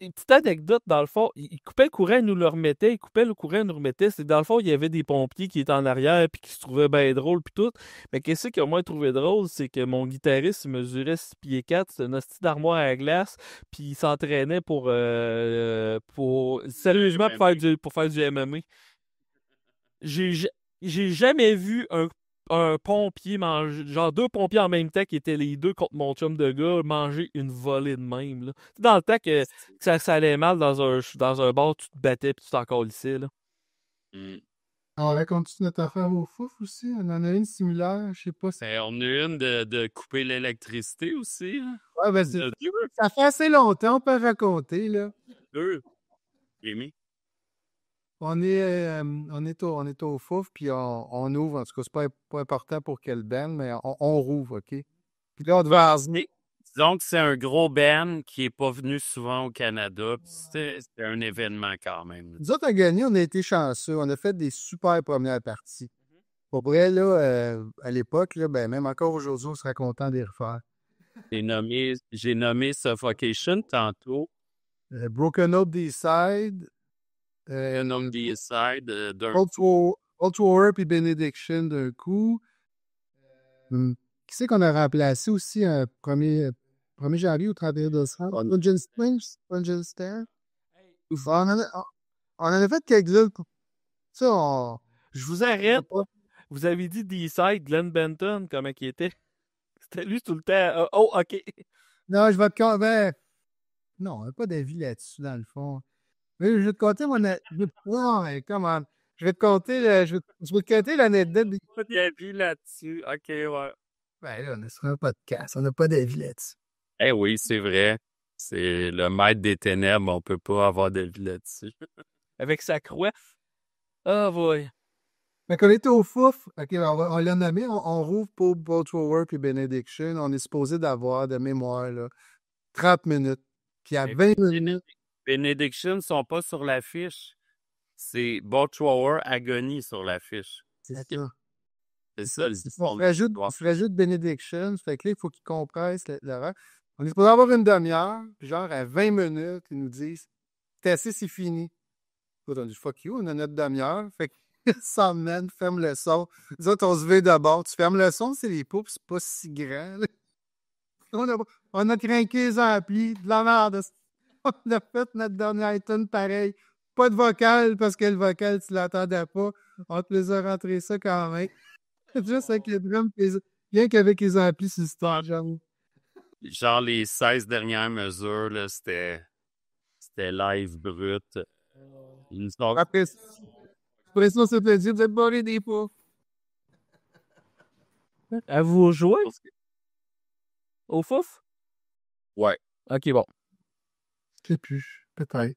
une petite anecdote, dans le fond, il coupait le courant, il nous le remettait, il coupait le courant, il nous remettait. C'est dans le fond, il y avait des pompiers qui étaient en arrière, puis qui se trouvaient bien drôles, puis tout. Mais qu'est-ce qu'ils ont moins trouvé drôle, c'est que mon guitariste, il mesurait 6 pieds 4, c'est une hostie d'armoire à glace, puis il s'entraînait sérieusement, pour faire du MMA. J'ai jamais vu un pompier manger, genre 2 pompiers en même temps qui étaient les deux contre mon chum de gars, manger une volée de même, là. Tu sais, dans le temps que ça allait mal dans un bar, tu te battais puis tu t'en calissais, là. On va continuer notre affaire au fouf aussi. On en a une similaire, je sais pas. Ben, on a une de couper l'électricité aussi. Hein. Ouais, ben ça fait assez longtemps, on peut raconter, là. Rémi? On est au fouf, puis on ouvre. En tout cas, c'est pas important pour quelle band, mais on rouvre, OK? Puis là, on devait Disons que c'est un gros band qui n'est pas venu souvent au Canada. C'était un événement quand même. Nous autres, à gagner, on a été chanceux. On a fait des super premières parties. Pour vrai, là, à l'époque, là, ben, même encore aujourd'hui, on serait content de les refaire. J'ai nommé Suffocation tantôt. Broken Up D-Side. Un homme D-Side d'un Ultra War puis Benediction d'un coup. Qui c'est qu'on a remplacé aussi un 1er janvier ou 31 décembre? Punch Springs? Punch Star? On en a fait quelques-uns. Ça, Je vous arrête. Vous avez dit D-Side, Glenn Benton, comment il était? C'était lui tout le temps. Oh, OK. Non, je vais te convaincre. Non, on n'a pas d'avis là-dessus, dans le fond. Mais je vais te conter mon... Non, mais comment? Je vais te conter, je vais te conter l'anecdote. Pas d'avis là-dessus. OK, ouais. Ben là, on est sur un podcast. On n'a pas d'avis là-dessus. Eh oui, c'est vrai. C'est le maître des ténèbres. On peut pas avoir d'avis là-dessus. Avec sa croix. Ah, boy. Fait qu'on était au fouf. OK, on l'a nommé. On rouvre pour Ultra War puis Benediction. On est supposé d'avoir de mémoire, là, 30 minutes. Puis à 20 minutes. Benediction ne sont pas sur l'affiche. C'est Botchwar Agony sur l'affiche. C'est ça. C'est ça, On rajoute Benediction. Fait que là, il faut qu'ils compressent l'horaire. On est supposé avoir une demi-heure. Puis genre, à 20 minutes, ils nous disent c'est assez, c'est fini. Écoute, on dit fuck you, on a notre demi-heure. Fait que ça mène, ferme le son. Nous autres, on se veut d'abord. Tu fermes le son, c'est les poupes, c'est pas si grand. Là. On a craqué les amplis, de la merde. On a fait notre dernière tune pareil. Pas de vocal, parce que le vocal, tu l'entendais pas. On te les a rentrés ça quand même. Juste avec les drums, rien qu'avec les amplis sur le stage, j'avoue. genre les 16 dernières mesures, là, c'était live brut. Ils nous ont- Après ça, se fait dire, vous êtes borré des fois. Avez-vous joué au fouf? Ouais. Ok, bon. Je sais plus, peut-être.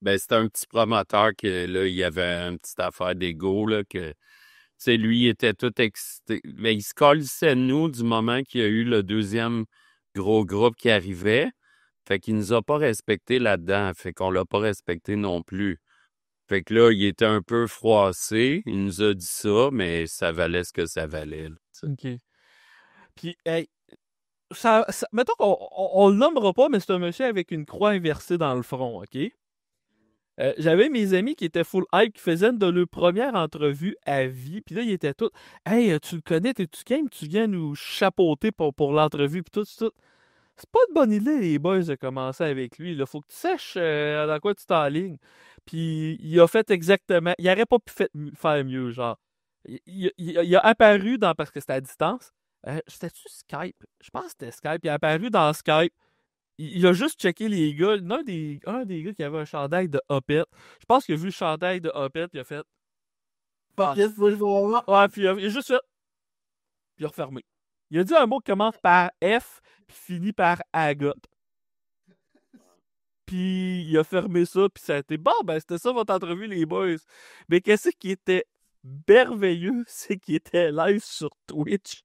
Ben, c'était un petit promoteur que, là, il y avait une petite affaire d'ego, là, que, tu sais, lui, il était tout excité. Mais il se colissait de nous du moment qu'il y a eu le deuxième gros groupe qui arrivait. Fait qu'il nous a pas respecté là-dedans. Fait qu'on l'a pas respecté non plus. Fait que là, il était un peu froissé. Il nous a dit ça, mais ça valait ce que ça valait, là. Ok. Puis, hey, mettons qu'on le nommera pas, mais c'est un monsieur avec une croix inversée dans le front, ok? J'avais mes amis qui étaient full hype, qui faisaient une de leurs premières entrevues à vie, puis là, ils étaient tous « Hey, tu le connais, t'es-tu game? Tu viens nous chapeauter pour l'entrevue, puis tout. » C'est pas une bonne idée, les boys, de commencer avec lui. Il faut que tu saches dans quoi tu t'enlignes. Puis il a fait exactement... Il aurait pas pu faire mieux, genre. Il a apparu parce que c'était à distance. C'était-tu Skype? Je pense que c'était Skype. Il a apparu dans Skype. Il a juste checké les gars. Un des gars qui avait un chandail de Hoppet. Je pense qu'il a vu le chandail de Hoppet. Il a fait. Ouais, puis il a juste fait. Puis il a refermé. Il a dit un mot qui commence par F, puis finit par Agathe. Puis il a fermé ça, puis ça a été bon, ben c'était ça votre entrevue, les boys. Mais qu'est-ce qui était merveilleux, c'est qu'il était live sur Twitch.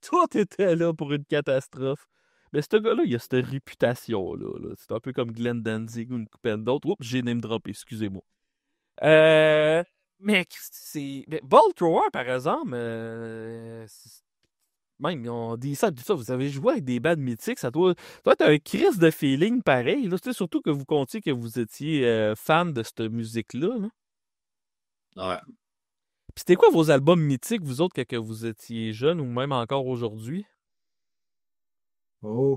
Tout était là pour une catastrophe. Mais ce gars-là, il a cette réputation-là. C'est un peu comme Glenn Danzig ou une couple d'autres. Oups, j'ai name droppé, excusez-moi. Mais c'est. Ball Thrower, par exemple, même, on dit ça, vous avez joué avec des bandes mythiques, ça doit être un crise de feeling pareil. Là. Surtout que vous comptiez que vous étiez fan de cette musique-là. Là. Ouais. Puis c'était quoi vos albums mythiques, vous autres, que vous étiez jeunes ou même encore aujourd'hui? Oh.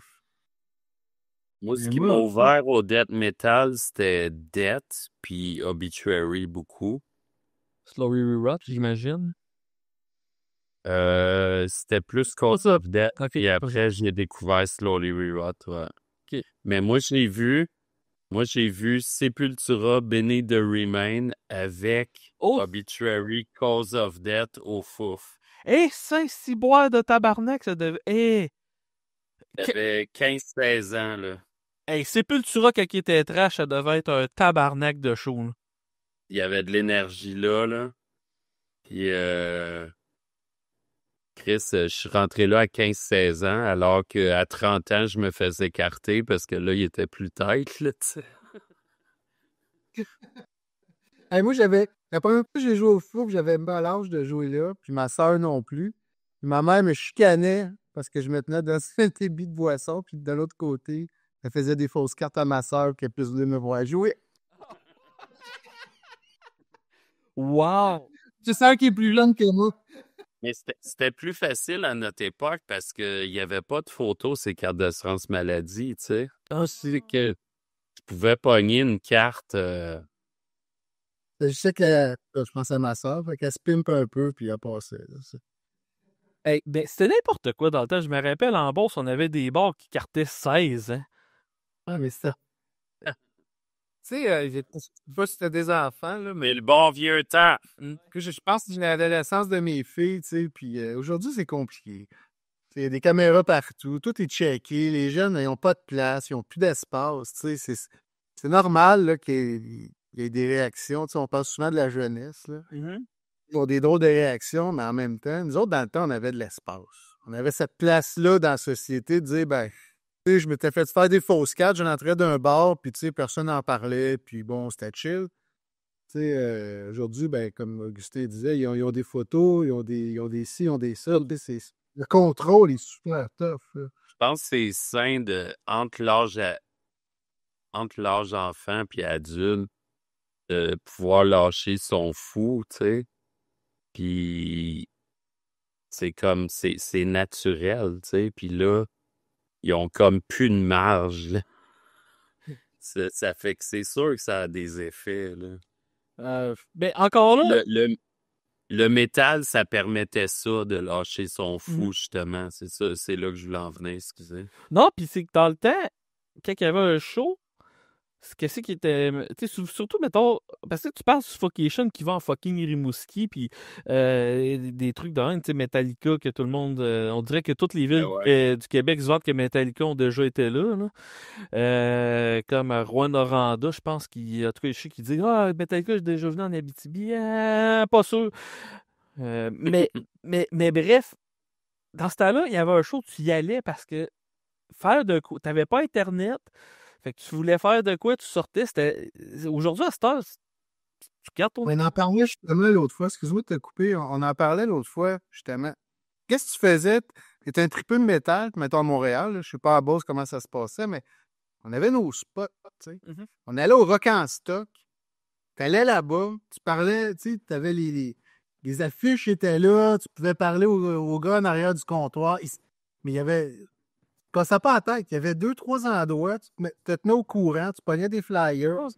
Moi, ce Mais qui m'a moi, ouvert au death metal, c'était Death, puis Obituary beaucoup. Slowly Rerot, j'imagine. C'était plus Cause of Death. Ok. Et après, j'ai découvert Slowly Rerot, ouais. Ok. Mais moi, j'ai vu Sepultura, Beneath the Remain avec Obituary, Cause of Death au fouf. Saint-Cyboire de tabarnak, ça devait... J'avais 15-16 ans, là. Sepultura, quand il était trash, ça devait être un tabarnak de show. Là. Il y avait de l'énergie là. Puis, Chris, je suis rentré là à 15-16 ans, alors qu'à 30 ans, je me faisais écarter parce que là, il était plus tête, là, tu sais. Hey, moi, la première fois que j'ai joué au foot, j'avais même pas l'âge de jouer là, puis ma soeur non plus. Puis ma mère me chicanait parce que je me tenais dans un débit de boisson, puis de l'autre côté, elle faisait des fausses cartes à ma soeur qui a plus voulu me voir jouer. Wow! J'ai une soeur qui est plus jeune que moi. Mais c'était plus facile à notre époque parce qu'il n'y avait pas de photos, ces cartes d'assurance maladie, tu sais. C'est que tu pouvais pogner une carte. Je sais que je pensais à ma soeur, fait qu'elle se pimpe un peu, puis elle passait. Là, Ben, c'était n'importe quoi dans le temps. Je me rappelle, en bourse, on avait des bars qui cartaient 16. Hein? Ah, mais ça. Tu sais, je sais pas si c'était des enfants, là, mais Mais le bon vieux temps. Que je pense que j'ai l'adolescence de mes filles, tu sais, puis aujourd'hui, c'est compliqué. Il y a des caméras partout, tout est checké, les jeunes, ils n'ont pas de place, ils n'ont plus d'espace, tu sais, c'est normal là, qu'il y ait des réactions, tu sais, on parle souvent de la jeunesse, là. Ils ont des drôles de réactions, mais en même temps, nous autres, dans le temps, on avait de l'espace. On avait cette place-là dans la société de dire, ben, tu sais, je m'étais fait faire des fausses cartes, j'en entrais d'un bar, puis tu sais, personne n'en parlait, puis bon, c'était chill. Tu sais, aujourd'hui, ben, comme Augustin disait, ils ont des photos, ils ont des ci, ils ont des ça. Le contrôle est super tough. Là. Je pense que c'est sain entre l'âge enfant puis adulte, de pouvoir lâcher son fou, tu sais. Puis c'est comme, c'est naturel, tu sais. Puis là, ils ont comme plus de marge, là. Ça fait que c'est sûr que ça a des effets, là. Ben, encore là, le métal, ça permettait ça, de lâcher son fou, justement. C'est ça, c'est là que je voulais en venir, excusez. Non, puis c'est que dans le temps, quand il y avait un show, qu'est-ce qui était. Tu sais, surtout, mettons, parce que tu parles de Suffocation qui va en fucking Rimouski, puis des trucs de même, tu sais, Metallica, que tout le monde. On dirait que toutes les villes du Québec se vantent que Metallica ont déjà été là. Comme Rouen-Noranda, je pense qu'il y a tout cas, je sais qui dit Ah, Metallica, j'ai déjà venu en Abitibi. Pas sûr. Mais bref, dans ce temps-là, il y avait un show, tu y allais parce que faire de quoi. T'avais pas Internet. Fait que tu voulais faire de quoi, tu sortais. Aujourd'hui, à cette heure, tu gardes ton. On en parlait justement l'autre fois. Excuse-moi de te couper. On en parlait l'autre fois, justement. Qu'est-ce que tu faisais? Tu étais un tripeux de métal, mettons à Montréal. Je ne sais pas à Beauce comment ça se passait, mais on avait nos spots. Tu sais. Mhm. On allait au Rock en Stock. Tu allais là-bas, tu parlais, tu avais les affiches étaient là, tu pouvais parler au gars en arrière du comptoir. Mais il y avait. Cassais pas la tête. Il y avait 2-3 endroits, tu te tenais au courant, tu pognais des flyers.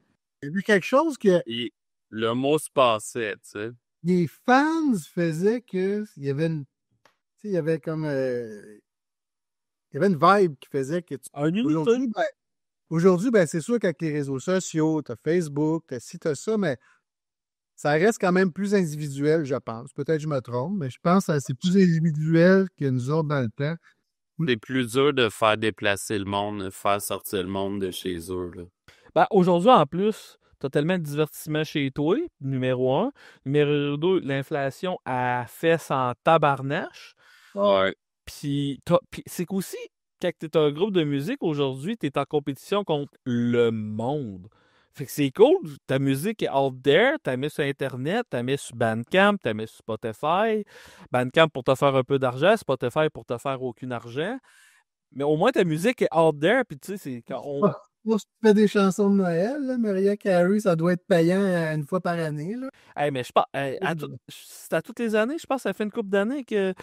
Il y a eu quelque chose que Et le mot se passait, tu sais. les fans faisaient que il y avait une. Tu sais, il y avait comme. Il y avait une vibe qui faisait que Aujourd'hui, c'est sûr qu'avec les réseaux sociaux, tu as Facebook, tu as ci, tu as ça, mais ça reste quand même plus individuel, je pense. Peut-être que je me trompe, mais je pense que c'est plus individuel que nous autres dans le temps. C'est plus dur de faire déplacer le monde, de faire sortir le monde de chez eux, là. Ben, aujourd'hui, en plus, t'as tellement de divertissement chez toi, numéro 1. Numéro 2, l'inflation a fait sans tabarnache. Ouais. Puis c'est qu'aussi, quand t'es un groupe de musique, aujourd'hui, t'es en compétition contre le monde. Fait que c'est cool, ta musique est out there, t'as mis sur Internet, t'as mis sur Bandcamp, t'as mis sur Spotify. Bandcamp pour te faire un peu d'argent, Spotify pour te faire aucun argent. Mais au moins ta musique est out there, puis tu sais, c'est quand on. Moi, si tu fais des chansons de Noël, là, Mariah Carey, ça doit être payant une fois par année. Là. Hey, mais je pense. C'est à toutes les années, je pense que ça fait une couple d'années que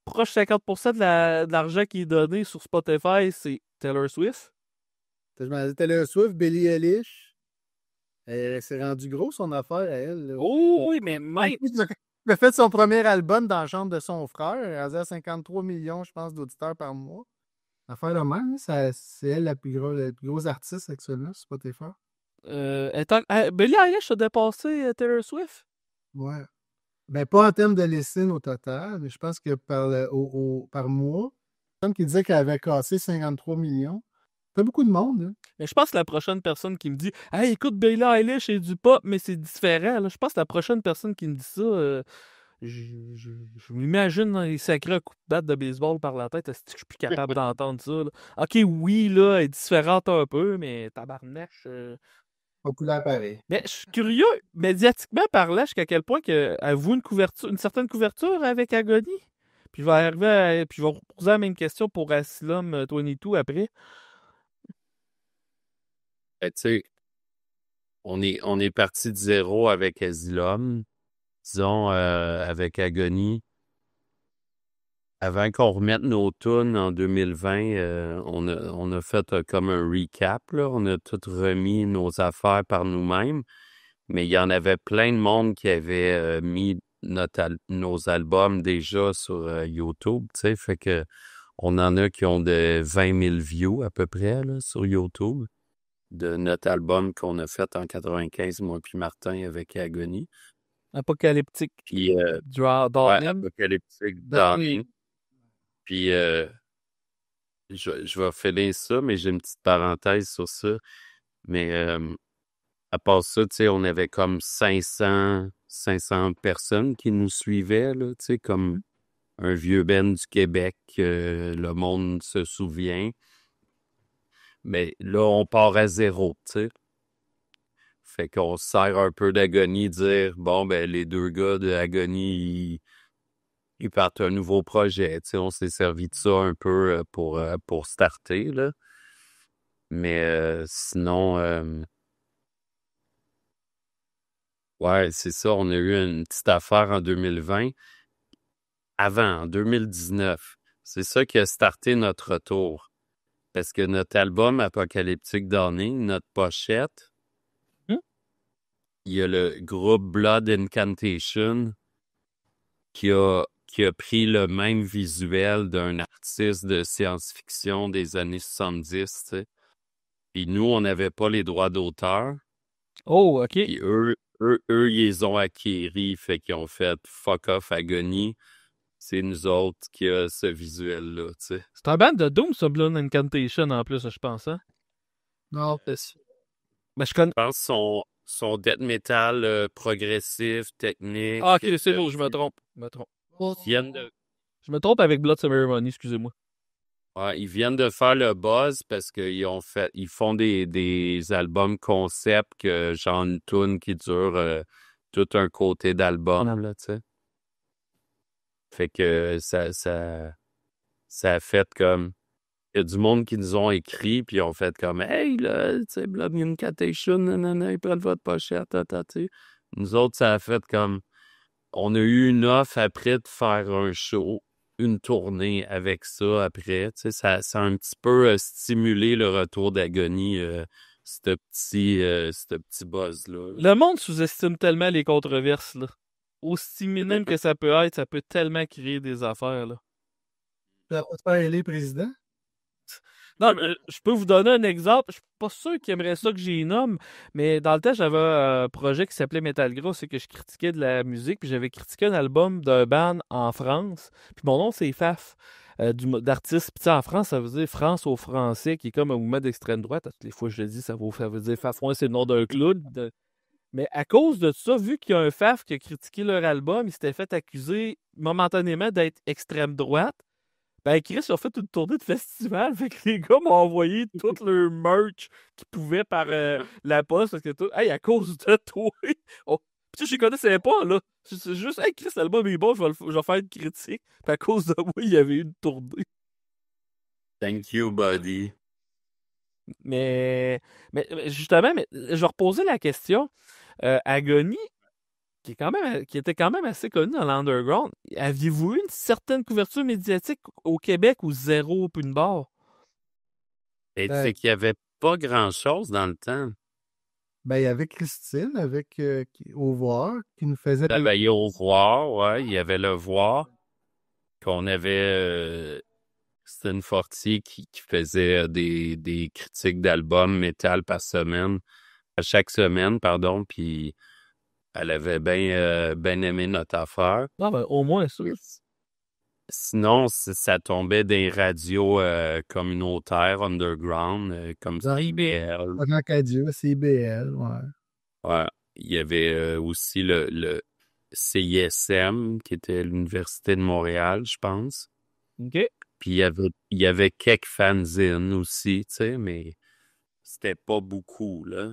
proche 50% de l'argent qui est donné sur Spotify, c'est Taylor Swift. Je me disais, Taylor Swift, Billie Eilish. Elle s'est rendue gros son affaire à elle. Là. Oh oui, mais même. Elle a fait son premier album dans la chambre de son frère. Elle a 53 millions, je pense, d'auditeurs par mois. L'affaire de même, c'est elle la plus grosse artiste actuellement sur Spotify. Billie Eilish a dépassé Taylor Swift. Ouais. Ben, pas en termes de listen au total, mais je pense que par mois, une personne qui disait qu'elle avait cassé 53 millions. C'est beaucoup de monde. Hein? Mais je pense que la prochaine personne qui me dit Hey, écoute, Billie Eilish, c'est du pop, mais c'est différent. Là. Je pense que la prochaine personne qui me dit ça, je m'imagine dans les sacrés coups de batte de baseball par la tête. Est-ce que je suis plus capable d'entendre ça? Là? Ok, oui, là, elle est différente un peu, mais tabarnache. Populaire pareil. Mais je suis curieux, médiatiquement parlant, jusqu'à quel point avez-vous une certaine couverture avec Agony? Puis je vais arriver puis je vais vous poser la même question pour Asylum 22 après. Tu sais, on est parti de zéro avec Asylum, disons, avec Agony. Avant qu'on remette nos tunes en 2020, on a fait comme un recap, là. On a tout remis nos affaires par nous-mêmes. Mais il y en avait plein de monde qui avait mis nos albums déjà sur YouTube, tu sais. Fait que on en a qui ont de 20 000 views à peu près là, sur YouTube de notre album qu'on a fait en 95, moi puis Martin avec Agony. Apocalyptique. Puis Apocalyptique Darling. Puis je vais finir ça, mais j'ai une petite parenthèse sur ça. Mais à part ça, tu sais, on avait comme 500 personnes qui nous suivaient, là, tu sais, comme un vieux band du Québec, le monde se souvient. Mais là, on part à zéro, tu sais. Fait qu'on se sert un peu d'Agony, dire, bon, ben, les deux gars de Agony, ils partent un nouveau projet, tu sais. On s'est servi de ça un peu pour starter, là. Mais sinon... ouais, c'est ça. On a eu une petite affaire en 2020. Avant, en 2019. C'est ça qui a starté notre retour. Parce que notre album Apocalyptic Dawning, notre pochette, il y a le groupe Blood Incantation qui a pris le même visuel d'un artiste de science-fiction des années 70, tu sais. Puis nous, on n'avait pas les droits d'auteur. Oh, OK. Puis eux, ils les ont acquéris, fait qu'ils ont fait fuck off Agony. C'est nous autres qui a ce visuel-là, tu sais. C'est un band de Doom, ça, Blood Incantation, en plus, je pense, hein? Non, Ben, je connais... Je pense son death metal progressif, technique. Ah, OK, c'est bon, je me trompe. Viennent de, Je me trompe avec Blood Ceremony, excusez-moi. ouais, ils viennent de faire le buzz parce qu'ils font des albums concept que genre une tune qui dure tout un côté d'album, là, tu sais. Fait que ça a fait comme... Il y a du monde qui nous ont écrit, puis ils ont fait comme « Hey, là, tu sais, Blood Incantation, nanana, ils prennent votre pochette, tu sais. » Nous autres, ça a fait comme... On a eu une offre après de faire un show, une tournée avec ça après. Tu sais, ça a un petit peu stimulé le retour d'Agony, ce petit buzz-là. Le monde sous-estime tellement les controverses, là. Aussi minime que ça peut être, ça peut tellement créer des affaires, là. tu vas pas te faire élire président? Non, mais je peux vous donner un exemple. Je suis pas sûr qu'il aimerait ça que j'y nomme, mais dans le temps, j'avais un projet qui s'appelait Metal Gros, c'est que je critiquais de la musique, puis j'avais critiqué un album d'un band en France. Puis mon nom, c'est Faf, d'artiste. Puis tu sais, en France, ça veut dire France au français, qui est comme un mouvement d'extrême droite. À toutes les fois que je le dis, ça veut dire Fafouin, c'est le nom d'un clown. Mais à cause de ça, vu qu'il y a un Faf qui a critiqué leur album, il s'était fait accuser momentanément d'être extrême droite. Ben, Chris a fait une tournée de festival. Fait que les gars m'ont envoyé toute leur merch qu'ils pouvaient par la poste. Parce que tout, hey, à cause de toi. Oh. Puis, tu sais, je les connaissais pas, là. C'est juste, hey, Chris, l'album est bon, je vais faire une critique. Puis, à cause de moi, il y avait eu une tournée. Thank you, buddy. Mais justement, je vais reposer la question. Agony, qui était quand même assez connu dans l'underground, aviez-vous eu une certaine couverture médiatique au Québec ou zéro puis une barre? Et tu sais qu'il n'y avait pas grand-chose dans le temps. Ben, il y avait Christine avec Au Voir qui nous faisait. Il y a Au Voir, ouais, il y avait Le Voir, qu'on avait Christine Fortier qui faisait des critiques d'albums métal par semaine, à chaque semaine, pardon, puis elle avait bien aimé notre affaire. Ah, ben, au moins ça. Sinon, ça tombait des radios communautaires, underground, comme CIBL. Pendant qu'à Dieu, CIBL, ouais. Ouais. Il y avait aussi le CISM, qui était l'Université de Montréal, je pense. OK. Puis il y avait quelques fanzines aussi, tu sais, mais c'était pas beaucoup, là.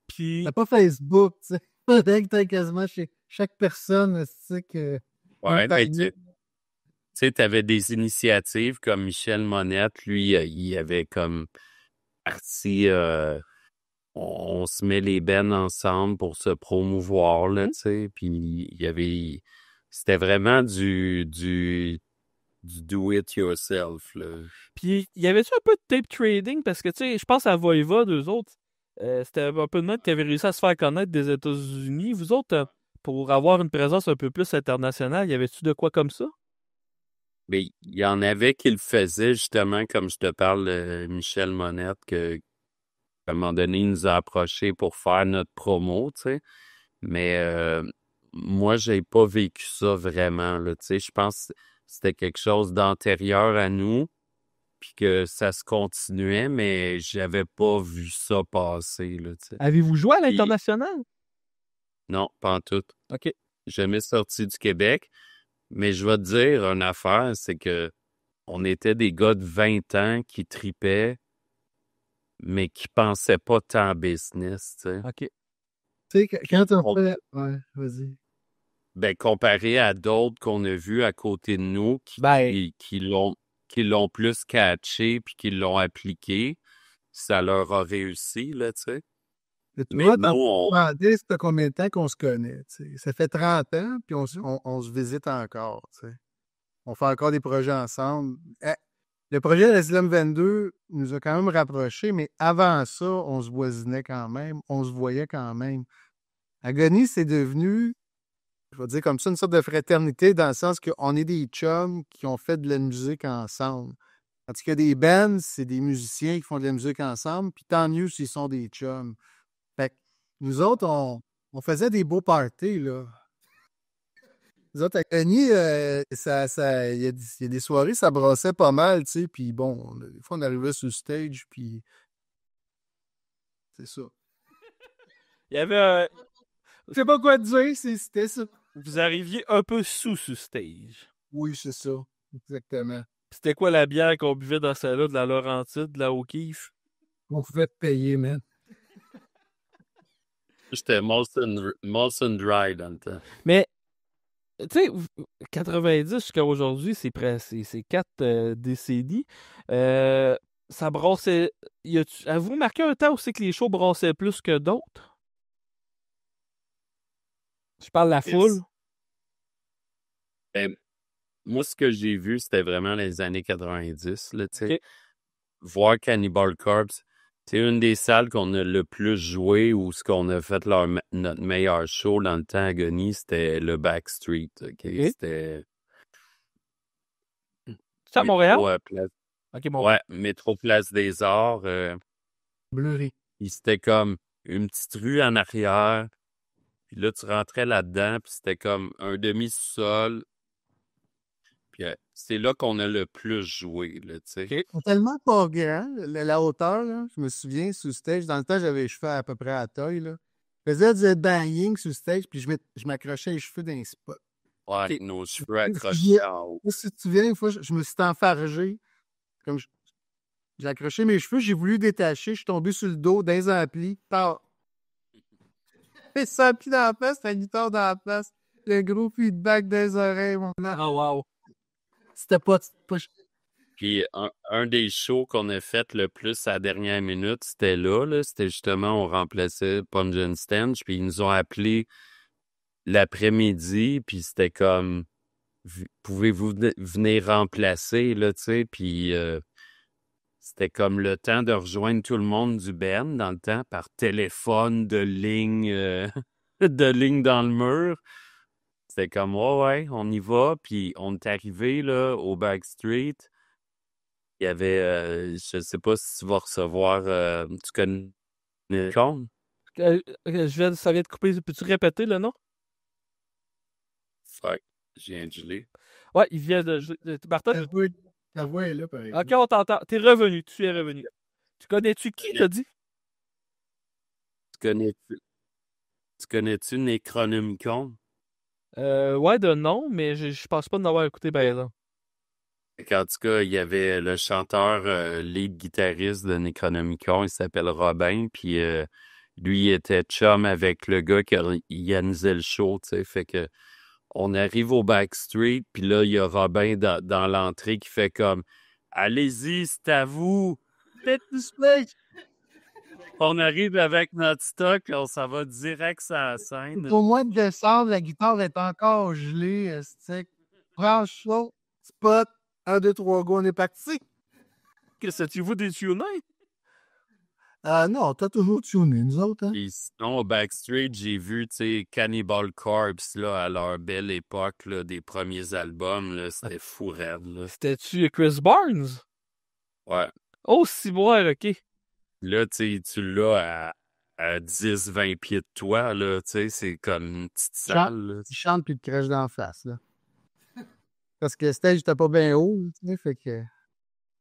Puis, T'as pas Facebook, tu sais. Faudrait que t'ailles quasiment chez chaque personne, tu sais, que. Ouais, ben, tu sais, t'avais des initiatives comme Michel Monette, lui, il avait comme parti, on se met les bennes ensemble pour se promouvoir, là, tu sais, puis c'était vraiment du do-it-yourself, là. puis, y avait-tu un peu de tape trading? Parce que, tu sais, je pense à Voivod, eux autres, c'était un peu de même qui avaient réussi à se faire connaître des États-Unis. Vous autres, pour avoir une présence un peu plus internationale, y avait-tu de quoi comme ça? Mais il y en avait qui le faisaient, justement, comme je te parle de Michel Monette, que à un moment donné, il nous a approchés pour faire notre promo, tu sais. Mais moi, j'ai pas vécu ça vraiment, là, tu sais. Je pense que c'était quelque chose d'antérieur à nous, puis que ça se continuait, mais j'avais pas vu ça passer, là, tu sais. Avez-vous joué à Puis, l'international? non, pas en tout. OK. Jamais sorti du Québec. Mais je vais te dire une affaire, c'est que on était des gars de 20 ans qui tripaient, mais qui pensaient pas tant business, tu sais. OK. Tu sais, quand on On- fait. Ouais, vas-y. Ben, comparé à d'autres qu'on a vus à côté de nous Ben, qui l'ont plus catché puis qui l'ont appliqué, ça leur a réussi, là, tu sais. Mais tu Mais vois, nous, dans on... demandé, ça fait combien de temps qu'on se connaît, tu sais. Ça fait 30 ans, puis on se visite encore, tu sais. On fait encore des projets ensemble. Le projet d'Asylum 22 nous a quand même rapprochés, mais avant ça, on se voisinait quand même, on se voyait quand même. Agony, c'est devenu je vais dire comme ça, une sorte de fraternité dans le sens qu'on est des chums qui ont fait de la musique ensemble. Tandis que des bands, c'est des musiciens qui font de la musique ensemble, puis tant mieux s'ils sont des chums. Fait que nous autres, on faisait des beaux parties, là. Nous autres, avec Denis, il y a des soirées, ça brassait pas mal, tu sais, puis bon, des fois, on arrivait sur le stage, puis c'est ça. Il y avait Je sais pas quoi dire, c'était ça. vous arriviez un peu sous ce stage. Oui, c'est ça, exactement. C'était quoi la bière qu'on buvait dans celle-là, de la Laurentide, de la O'Keeffe? On pouvait te payer, man. J'étais Molson Dry dans le temps. Mais, tu sais, 90 jusqu'à aujourd'hui, c'est 4 décennies. Ça brassait. Avez-vous marqué un temps où c'est que les shows brassaient plus que d'autres? Je parle de la foule. Ben, moi, ce que j'ai vu, c'était vraiment les années 90, là, tu sais. Ok. Voir Cannibal Corpse, c'est une des salles qu'on a le plus joué ou ce qu'on a fait notre meilleur show dans le temps Agony, c'était le Backstreet, OK? C'était C'est à Montréal? Ok, Métro Place des Arts. Bleury. Puis c'était comme une petite rue en arrière. Puis là, tu rentrais là-dedans, puis c'était comme un demi-sous-sol. Puis c'est là qu'on a le plus joué, là, tu sais. Ok. C'est tellement pas grand, la hauteur, là. Je me souviens, sous stage, dans le temps, j'avais les cheveux à peu près à la taille, là. Je faisais du headbanging sous stage, puis je m'accrochais les cheveux dans les spots. Ouais, Ok. avec nos cheveux accrochés en haut. Si tu te souviens, une fois, je me suis enfargé. Comme j'ai accroché mes cheveux, j'ai voulu détacher, je suis tombé sur le dos, dans les amplis. Et ça ampli dans la face, la guitare dans la face. Le gros feedback dans les oreilles, mon gars. Oh, wow. C'était pas... Puis un des shows qu'on a fait le plus à la dernière minute, c'était là. C'était justement, on remplaçait Punch and Stench, puis ils nous ont appelés l'après-midi, puis c'était comme, pouvez-vous venir remplacer, là, tu sais, puis c'était comme le temps de rejoindre tout le monde du band dans le temps, par téléphone, de ligne, de ligne dans le mur. C'était comme, ouais, on y va, puis on est arrivé, là, au Backstreet. Il y avait, je sais pas si tu vas recevoir, tu connais Con? Ça vient de couper. Peux-tu répéter le nom? Fuck, je viens de geler. Ouais, il vient de. Martin? Ta voix est là, par exemple. Ok, on t'entend. T'es revenu. Tu es revenu. Tu connais-tu qui t'a dit? Tu connais-tu Necronomicon? Ouais, de nom, mais je pense pas de l'avoir écouté, par exemple. En tout cas, il y avait le chanteur, lead guitariste de Necronomicon, il s'appelle Robin, puis lui, il était chum avec le gars qui organisait le show, tu sais, fait que on arrive au Backstreet, puis là, il y a Robin dans l'entrée qui fait comme « Allez-y, c'est à vous! » On arrive avec notre stock, puis on s'en va direct sur la scène. Au mois de décembre, la guitare est encore gelée. Branche ça, spot, 1, 2, 3, go, on est parti. Qu'est-ce que tu vous détuné? Non, t'as toujours tuné, nous autres, hein? Puis sinon, au Backstreet, j'ai vu, tu sais, Cannibal Corpse, là, à leur belle époque, là, des premiers albums, là, c'était fou raide, là. C'était-tu Chris Barnes? Ouais. Oh, ciboire, ok. Là, tu sais, tu l'as à 10-20 pieds de toi, là, tu sais, c'est comme une petite salle, là. Il chante puis il te crèche d'en face, là. Parce que le stage était pas bien haut, tu sais, fait que...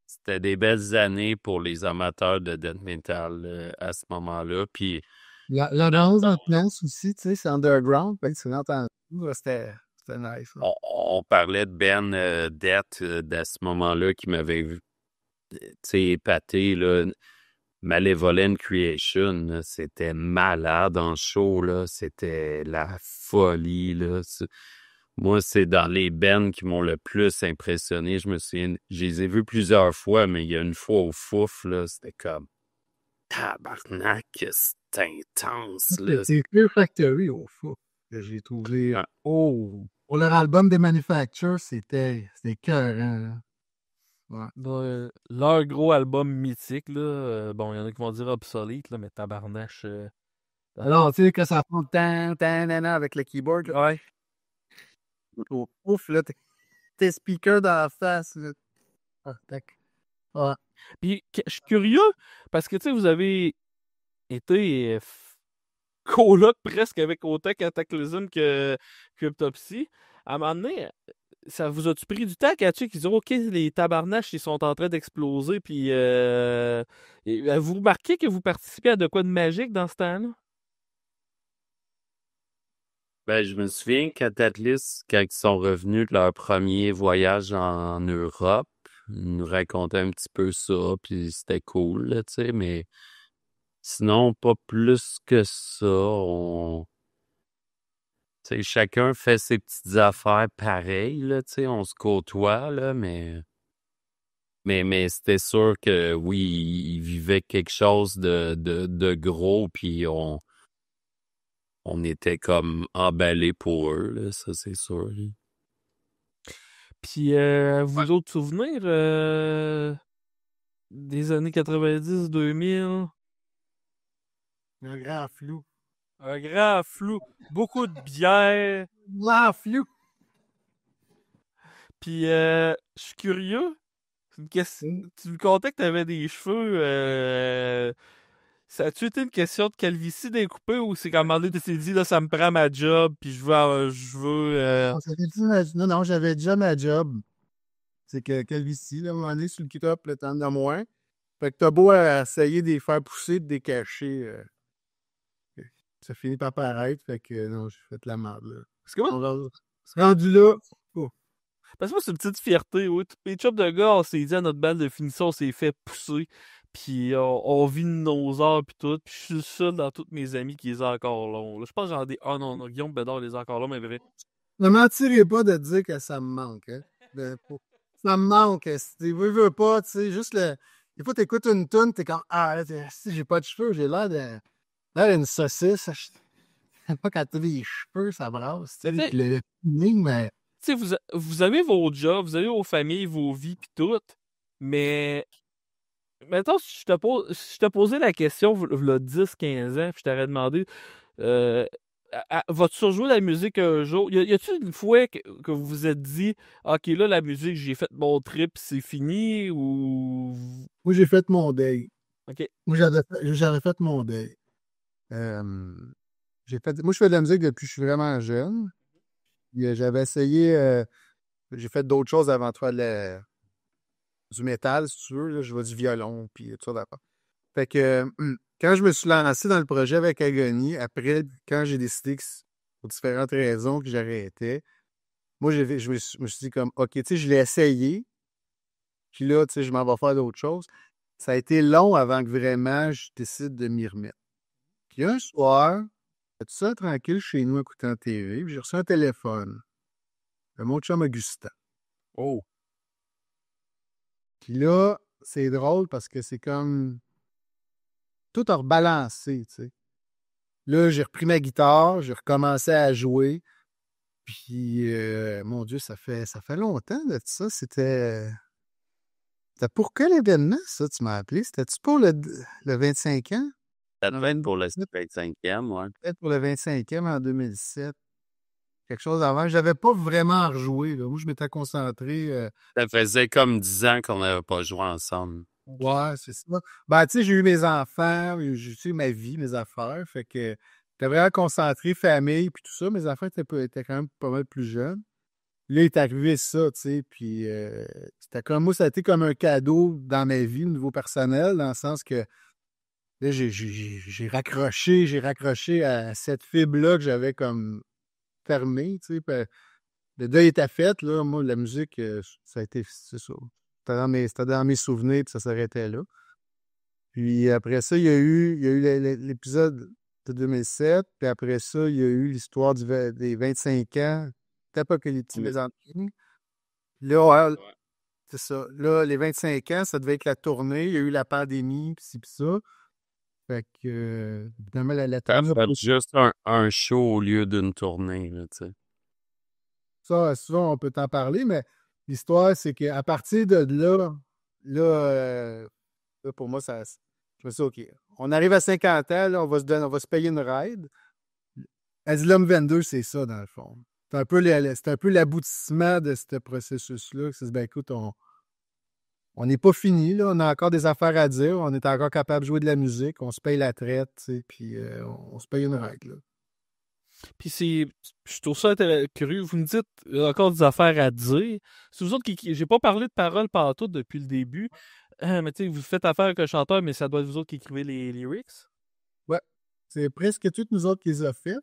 C'était des belles années pour les amateurs de death metal à ce moment-là, puis... L'orange en place aussi, tu sais, c'est underground, fait que c'est entendu. C'était nice. On parlait de Ben Death à ce moment-là qui m'avait vu, tu sais, épaté, là. Malevolent Creation, là, c'était malade en show, là. C'était la folie, là. Moi, c'est dans les bands qui m'ont le plus impressionné. Je me souviens, je les ai vus plusieurs fois, mais il y a une fois au Fouf, là, c'était comme tabarnak, c'est intense, là. C'est Fear Factory, au fond, que j'ai trouvé. Ouais. Oh! Pour leur album des Manufactures, c'était écœurant, là. Ouais. Leur gros album mythique, là. Bon, il y en a qui vont dire obsolète, là, mais tabarnache. Alors, tu sais, que ça prend tant, avec le keyboard, là. Ouais. Ouf, là, t'es speaker dans la face. Là. Ah, tac. Ouais. Puis, je suis curieux, parce que, tu sais, vous avez été coloc presque avec autant Cataclysm que Cryptopsy. À un moment donné, ça vous a-tu pris du temps à catcher qu'ils disent OK, les tabarnaches, ils sont en train d'exploser, puis vous remarquez que vous participez à de quoi de magique dans ce temps-là? Ben, je me souviens qu'Atlas, quand ils sont revenus de leur premier voyage en Europe, ils nous racontaient un petit peu ça, puis c'était cool, là, tu sais, mais sinon, pas plus que ça. Tu sais, chacun fait ses petites affaires pareilles, là, tu sais, on se côtoie, là, mais c'était sûr que, oui, ils vivaient quelque chose de gros, puis on était comme emballés pour eux, là, ça, c'est sûr, là. Puis, vous autres souvenirs des années 90-2000? Un grand flou. Un grand flou, beaucoup de bière. Grand flou. Puis, je suis curieux. C'est une question. Tu me contais que t'avais des cheveux. Ça a-tu été une question de calvitie découpée ou c'est qu'à un moment donné, tu t'es dit, là, ça me prend ma job, puis Non, non, j'avais déjà ma job. C'est que calvitie, là, à un moment donné, sur le kit-up, le temps de moins. Fait que t'as beau essayer de les faire pousser, de les cacher, ça finit par paraître. Fait que non, j'ai fait la merde, là. Parce que moi, Rendu là. Oh. parce que moi, c'est une petite fierté, oui. Tous les chums de gars, on s'est dit à notre balle de finition, on s'est fait pousser. Puis on vit de nos heures, puis tout. Puis je suis le seul dans tous mes amis qui les a encore longs. Là. Je pense que j'en ai. Ah non, non, Guillaume Bédard les a encore longs, mais vrai. Ne mentirez pas de dire que ça me manque, hein. Ça me manque. Si tu veux pas, tu sais, juste le. Des fois, t'écoutes une toune, t'es comme ah, là, si j'ai pas de cheveux, j'ai l'air d'une saucisse. J'aime pas quand t'as des cheveux, ça brasse. Tu sais, Mais tu le feeling, mais. sais, vous avez vos jobs, vous avez vos familles, vos vies, puis tout. Mais mettons, si je te posais la question, v'là 10-15 ans, puis je t'aurais demandé, euh, vas-tu surjouer la musique un jour? Y a-tu une fois que vous vous êtes dit, OK, là, la musique, j'ai fait mon trip, c'est fini, ou... Moi, j'ai fait mon deuil. OK. Moi, j'avais fait mon deuil. Moi, je fais de la musique depuis que je suis vraiment jeune. Puis, j'avais essayé. J'ai fait d'autres choses avant de faire du métal, si tu veux. Là, je vois du violon, puis tout ça d'abord. Fait que quand je me suis lancé dans le projet avec Agony, après, quand j'ai décidé que, pour différentes raisons que j'arrêtais, moi, je me suis dit comme, OK, tu sais, je l'ai essayé, puis là, tu sais, je m'en vais faire d'autres choses. Ça a été long avant que vraiment je décide de m'y remettre. Puis un soir, j'étais tout ça tranquille chez nous écoutant la TV, puis j'ai reçu un téléphone de mon chum Augustin. Oh. Puis là, c'est drôle parce que c'est comme tout a rebalancé, tu sais. Là, j'ai repris ma guitare, j'ai recommencé à jouer. Puis, mon Dieu, ça fait longtemps de ça. C'était pour quel événement, ça, tu m'as appelé? C'était-tu pour le 25 ans? Ça devait être pour le 25e, ouais. Peut-être pour le 25e en 2007. Quelque chose avant. Je n'avais pas vraiment rejoué, là. Moi, je m'étais concentré. Ça faisait comme 10 ans qu'on n'avait pas joué ensemble. Ouais, c'est ça. Ben, tu sais, j'ai eu mes enfants, j'ai eu ma vie, mes affaires. Fait que j'étais vraiment concentré, famille, puis tout ça. Mes enfants étaient quand même pas mal plus jeunes. Là, il est arrivé ça, tu sais, puis c'était comme moi, ça a été comme un cadeau dans ma vie au niveau personnel, dans le sens que là, j'ai raccroché à cette fibre-là que j'avais comme fermée, tu sais. Le deuil était fait, là. Moi, la musique, ça a été, c'est ça. C'était dans mes souvenirs, puis ça s'arrêtait là. Puis après ça, il y a eu l'épisode de 2007, puis après ça, il y a eu l'histoire des 25 ans d'Apocalypse Oui. Byzantine. Là, ouais, c'est ça. Là, les 25 ans, ça devait être la tournée. Il y a eu la pandémie, puis ci, puis ça. Fait que, évidemment, la Ça tournée a fait pas- juste un show au lieu d'une tournée, là, tu sais. Ça, on peut t'en parler, mais l'histoire, c'est qu'à partir de là, pour moi, je me suis dit, OK, on arrive à 50 ans, là, on va se payer une ride. Asylum 22, c'est ça, dans le fond. c'est un peu l'aboutissement de ce processus-là. C'est, ben, écoute, on n'est pas fini, là. On a encore des affaires à dire. On est encore capable de jouer de la musique. On se paye la traite, tu sais, puis on se paye une règle, là. Puis je trouve ça curieux. Vous me dites, il y a encore des affaires à dire. C'est vous autres j'ai pas parlé de paroles partout depuis le début. Mais tu sais, vous faites affaire avec un chanteur, mais ça doit être vous autres qui écrivez les lyrics. Ouais. C'est presque toutes nous autres qui les a fait.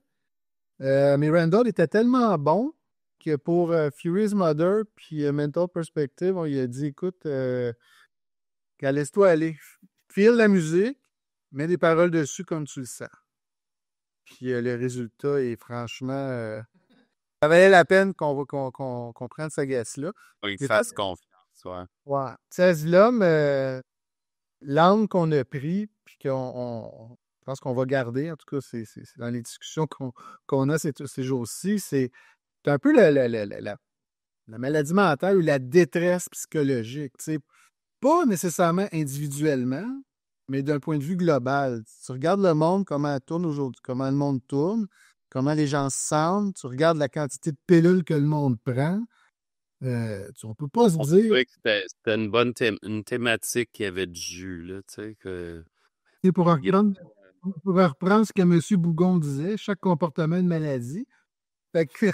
Mais Randall était tellement bon que pour Furious Mother puis Mental Perspective, on lui a dit, écoute, laisse-toi aller. File la musique, mets des paroles dessus comme tu le sens. Puis le résultat est franchement... ça valait la peine qu'on prenne ce geste-là. Faut qu'il fasse confiance, ouais. Ouais. Tu sais, Asylum, l'angle qu'on a pris, puis je pense qu'on va garder, en tout cas, c'est dans les discussions qu'on a ces jours-ci, c'est un peu la maladie mentale ou la détresse psychologique. Tu sais. Pas nécessairement individuellement, mais d'un point de vue global. Tu regardes le monde, comment il tourne aujourd'hui, comment le monde tourne, comment les gens se sentent, tu regardes la quantité de pilules que le monde prend. On peut pas se On dire... trouvait que c'était une bonne une thématique qui avait du jus, là, tu sais, que... Et pour reprendre ce que M. Bougon disait, chaque comportement est une maladie. Fait que,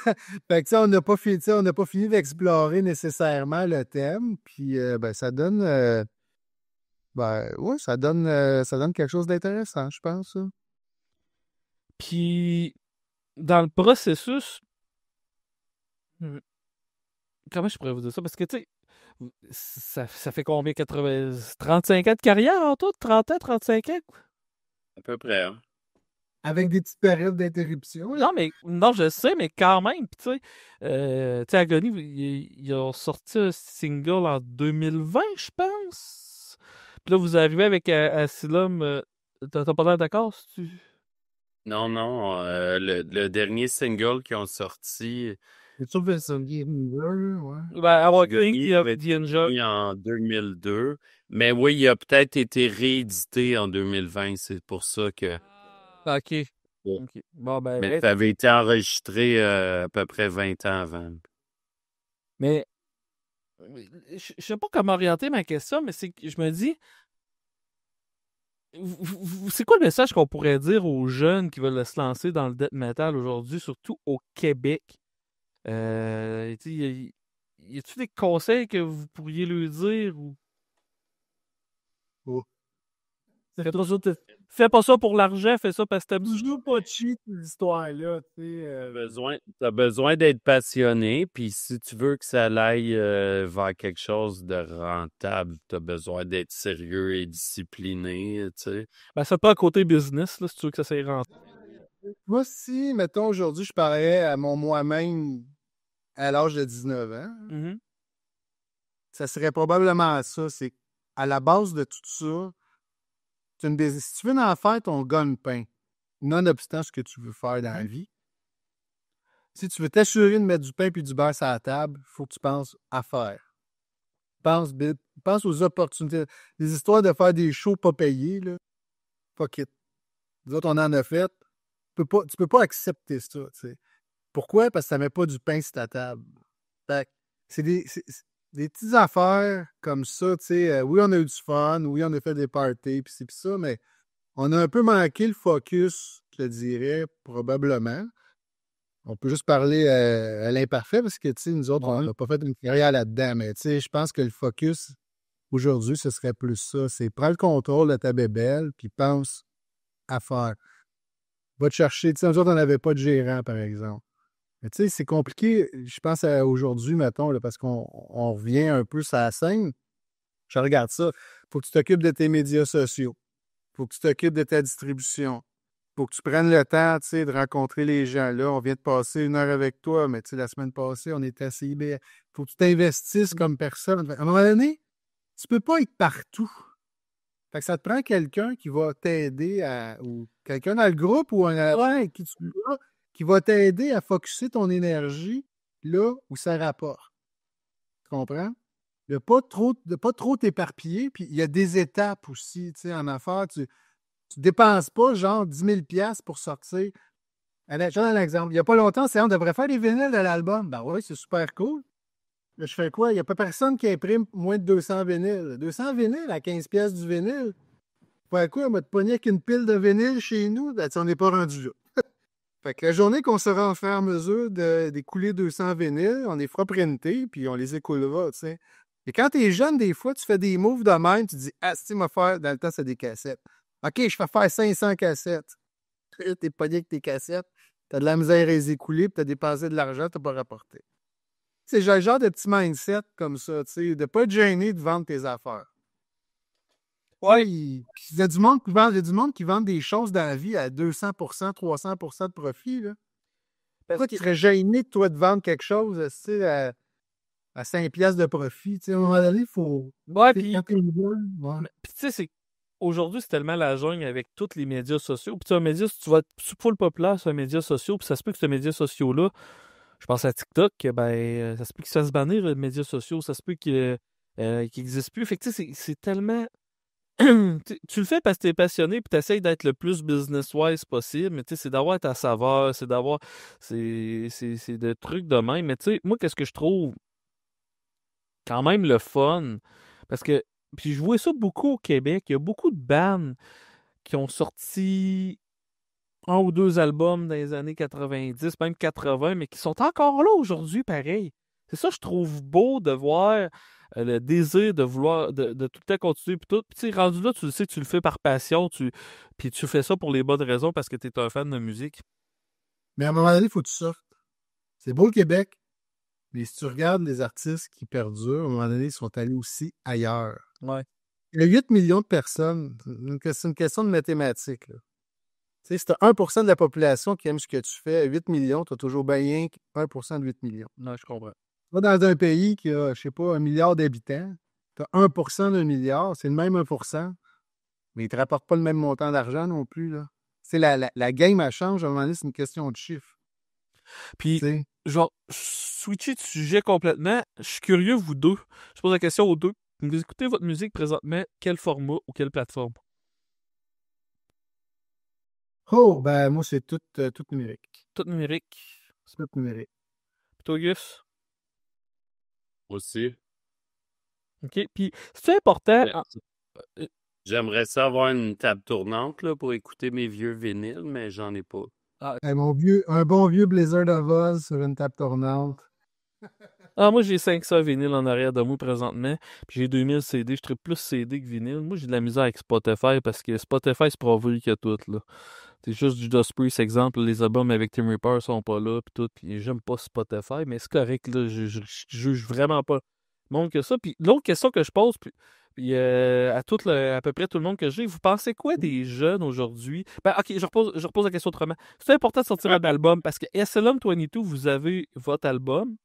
fait que ça, on n'a pas fini d'explorer nécessairement le thème. Puis ben, ça donne ça donne quelque chose d'intéressant, je pense. Ça. Puis, dans le processus, comment je pourrais vous dire ça? Parce que, tu sais, ça fait combien? 35 ans de carrière en tout? 30 ans, 35 ans? À peu près, hein? Avec des petites périodes d'interruption. Non, je sais, mais quand même. Puis, tu sais, Agony, ils ont sorti un single en 2020, je pense. Puis là, vous arrivez avec Asylum. T'as pas l'air d'accord? Non, le dernier single qu'ils ont sorti... C'est sûr que ça ouais. Ben, il il avait été en 2002, mais oui, il a peut-être été réédité en 2020, c'est pour ça que... OK. Ouais. OK. Bon, ben, Mais ça avait été enregistré à peu près 20 ans avant. mais je sais pas comment orienter ma question, mais c'est que je me dis, c'est quoi le message qu'on pourrait dire aux jeunes qui veulent se lancer dans le death metal aujourd'hui, surtout au Québec? Y a-t-il des conseils que vous pourriez lui dire? Ou... Oh. Fais pas ça pour l'argent, fais ça parce que t'aimes ça. Toujours pas cheat l'histoire-là. T'as besoin d'être passionné, puis si tu veux que ça aille vers quelque chose de rentable, t'as besoin d'être sérieux et discipliné, tu sais. Ben, c'est pas à côté business, là, si tu veux que ça soit rentable. Moi, si, mettons, aujourd'hui, je parlais à mon moi-même à l'âge de 19 ans, Mm-hmm. ça serait probablement ça. C'est à la base de tout ça, si tu veux en faire ton gagne-pain, nonobstant ce que tu veux faire dans la vie, si tu veux t'assurer de mettre du pain et du beurre sur la table, il faut que tu penses à faire. Pense aux opportunités. Les histoires de faire des shows pas payés, là, fuck it. Nous autres, on en a fait. Tu peux pas accepter ça. T'sais. Pourquoi? Parce que ça met pas du pain sur ta table. Fait que c'est des petites affaires comme ça. Oui, on a eu du fun. Oui, on a fait des parties, pis c'est pis ça, mais on a un peu manqué le focus, je te dirais, probablement. On peut juste parler à l'imparfait parce que, nous autres, on n'a pas fait une carrière là-dedans, mais je pense que le focus, aujourd'hui, ce serait plus ça. C'est prends le contrôle de ta bébelle, puis pense à faire. Va te chercher. Nous autres, on n'avait pas de gérant, par exemple. Mais c'est compliqué, je pense, aujourd'hui, mettons, là, parce qu'on revient un peu sur la scène. Je regarde ça. Faut que tu t'occupes de tes médias sociaux. Faut que tu t'occupes de ta distribution. Faut que tu prennes le temps, de rencontrer les gens. Là, on vient de passer 1 heure avec toi, mais la semaine passée, on était à CIBL. Faut que tu t'investisses comme personne. À un moment donné, tu peux pas être partout. Fait que ça te prend quelqu'un qui va t'aider ou quelqu'un dans le groupe ou qui va t'aider à focusser ton énergie là où ça rapporte. Tu comprends? De pas trop t'éparpiller, puis il y a des étapes aussi, en affaires. Tu dépenses pas genre 10 000 $ pour sortir Allez, je donne un exemple. Il n'y a pas longtemps, on devrait faire des vinyles de l'album. Ben oui, c'est super cool. Là, je fais quoi? Il n'y a pas personne qui imprime moins de 200 vinyles. 200 vinyles à 15 pièces du vinyle. Faire quoi? On va te pogner avec une pile de vinyles chez nous? Ben, on n'est pas rendu là. Fait que la journée qu'on sera en faire en mesure d'écouler 200 vinyles, on les fera printer, puis on les écoulera, tu sais. Et quand t'es jeune, des fois, tu fais des moves de même, tu dis, ah, si, m'a faire, dans le temps, c'est des cassettes. OK, je fais faire 500 cassettes. T'es pogné avec tes cassettes, t'as de la misère à les écouler, puis t'as dépensé de l'argent, t'as pas rapporté. C'est le genre de petit mindset comme ça, tu sais, de pas être gêné de vendre tes affaires. Ouais, il y a du monde qui vend des choses dans la vie à 200%, 300% de profit, là. Pourquoi tu serais gêné de toi de vendre quelque chose, tu sais, à 5 piastres de profit? Tu sais, à un moment donné, il faut... Ouais, tu sais, puis quand t'es jeune, ouais. tu sais, aujourd'hui, c'est tellement la jungle avec tous les médias sociaux. Puis tu sais, un média, si tu vas être full populaire sur un média social, puis ça se peut que ce média social-là, je pense à TikTok, ben, ça se peut qu'il se fasse bannir, les médias sociaux, ça se peut qu'il n'existe plus. Fait que tu sais, c'est tellement... Tu le fais parce que t'es passionné puis t'essayes d'être le plus business-wise possible, mais tu sais, c'est d'avoir ta saveur, c'est d'avoir... C'est des trucs de même. Mais tu sais, moi, qu'est-ce que je trouve quand même le fun, parce que... Puis je vois ça beaucoup au Québec, il y a beaucoup de bands qui ont sorti un ou deux albums dans les années 90, même 80, mais qui sont encore là aujourd'hui, pareil. C'est ça que je trouve beau de voir le désir de vouloir, de tout le temps continuer, puis tout. Puis tu sais, rendu là, tu le sais que tu le fais par passion, puis tu fais ça pour les bonnes raisons parce que tu es un fan de musique. Mais à un moment donné, il faut que tu sortes. C'est beau le Québec, mais si tu regardes les artistes qui perdurent, à un moment donné, ils sont allés aussi ailleurs. Ouais. Il y a 8 millions de personnes. C'est une question de mathématiques, là. Tu sais, si tu as 1% de la population qui aime ce que tu fais, à 8 millions, tu as toujours bien 1% de 8 millions. Non, je comprends. Tu vas dans un pays qui a, je sais pas, 1 milliard d'habitants, tu as 1% d'un milliard, c'est le même 1%, mais ils ne te rapportent pas le même montant d'argent non plus, là. C'est la game, elle change. À un moment donné, c'est une question de chiffres. Puis, Tu sais. genre, switcher de sujet complètement, je suis curieux, vous deux. Je pose la question aux deux. Vous écoutez votre musique présentement, quel format ou quelle plateforme? Oh, ben moi, c'est tout numérique. Tout numérique. C'est tout numérique. Puis toi, Gus? Aussi. OK. Puis, c'est important. J'aimerais ça avoir une table tournante là, pour écouter mes vieux vinyles, mais j'en ai pas. Hey, un bon vieux Blizzard of Oz sur une table tournante. Moi, j'ai 500 vinyles en arrière de moi présentement. Puis j'ai 2000 CD. Je serais plus CD que vinyle. Moi, j'ai de la misère avec Spotify parce que Spotify, c'est pas vrai qu'il y a tout, là. C'est juste du Judas Priest, exemple. Les albums avec Tim Reaper sont pas là, puis tout. Puis j'aime pas Spotify, mais c'est correct, là. Je juge vraiment pas le monde que ça. Puis l'autre question que je pose, puis à peu près tout le monde que j'ai, vous pensez quoi des jeunes aujourd'hui? Ben, OK, je repose la question autrement. C'est important de sortir un album parce que SLM 22, vous avez votre album.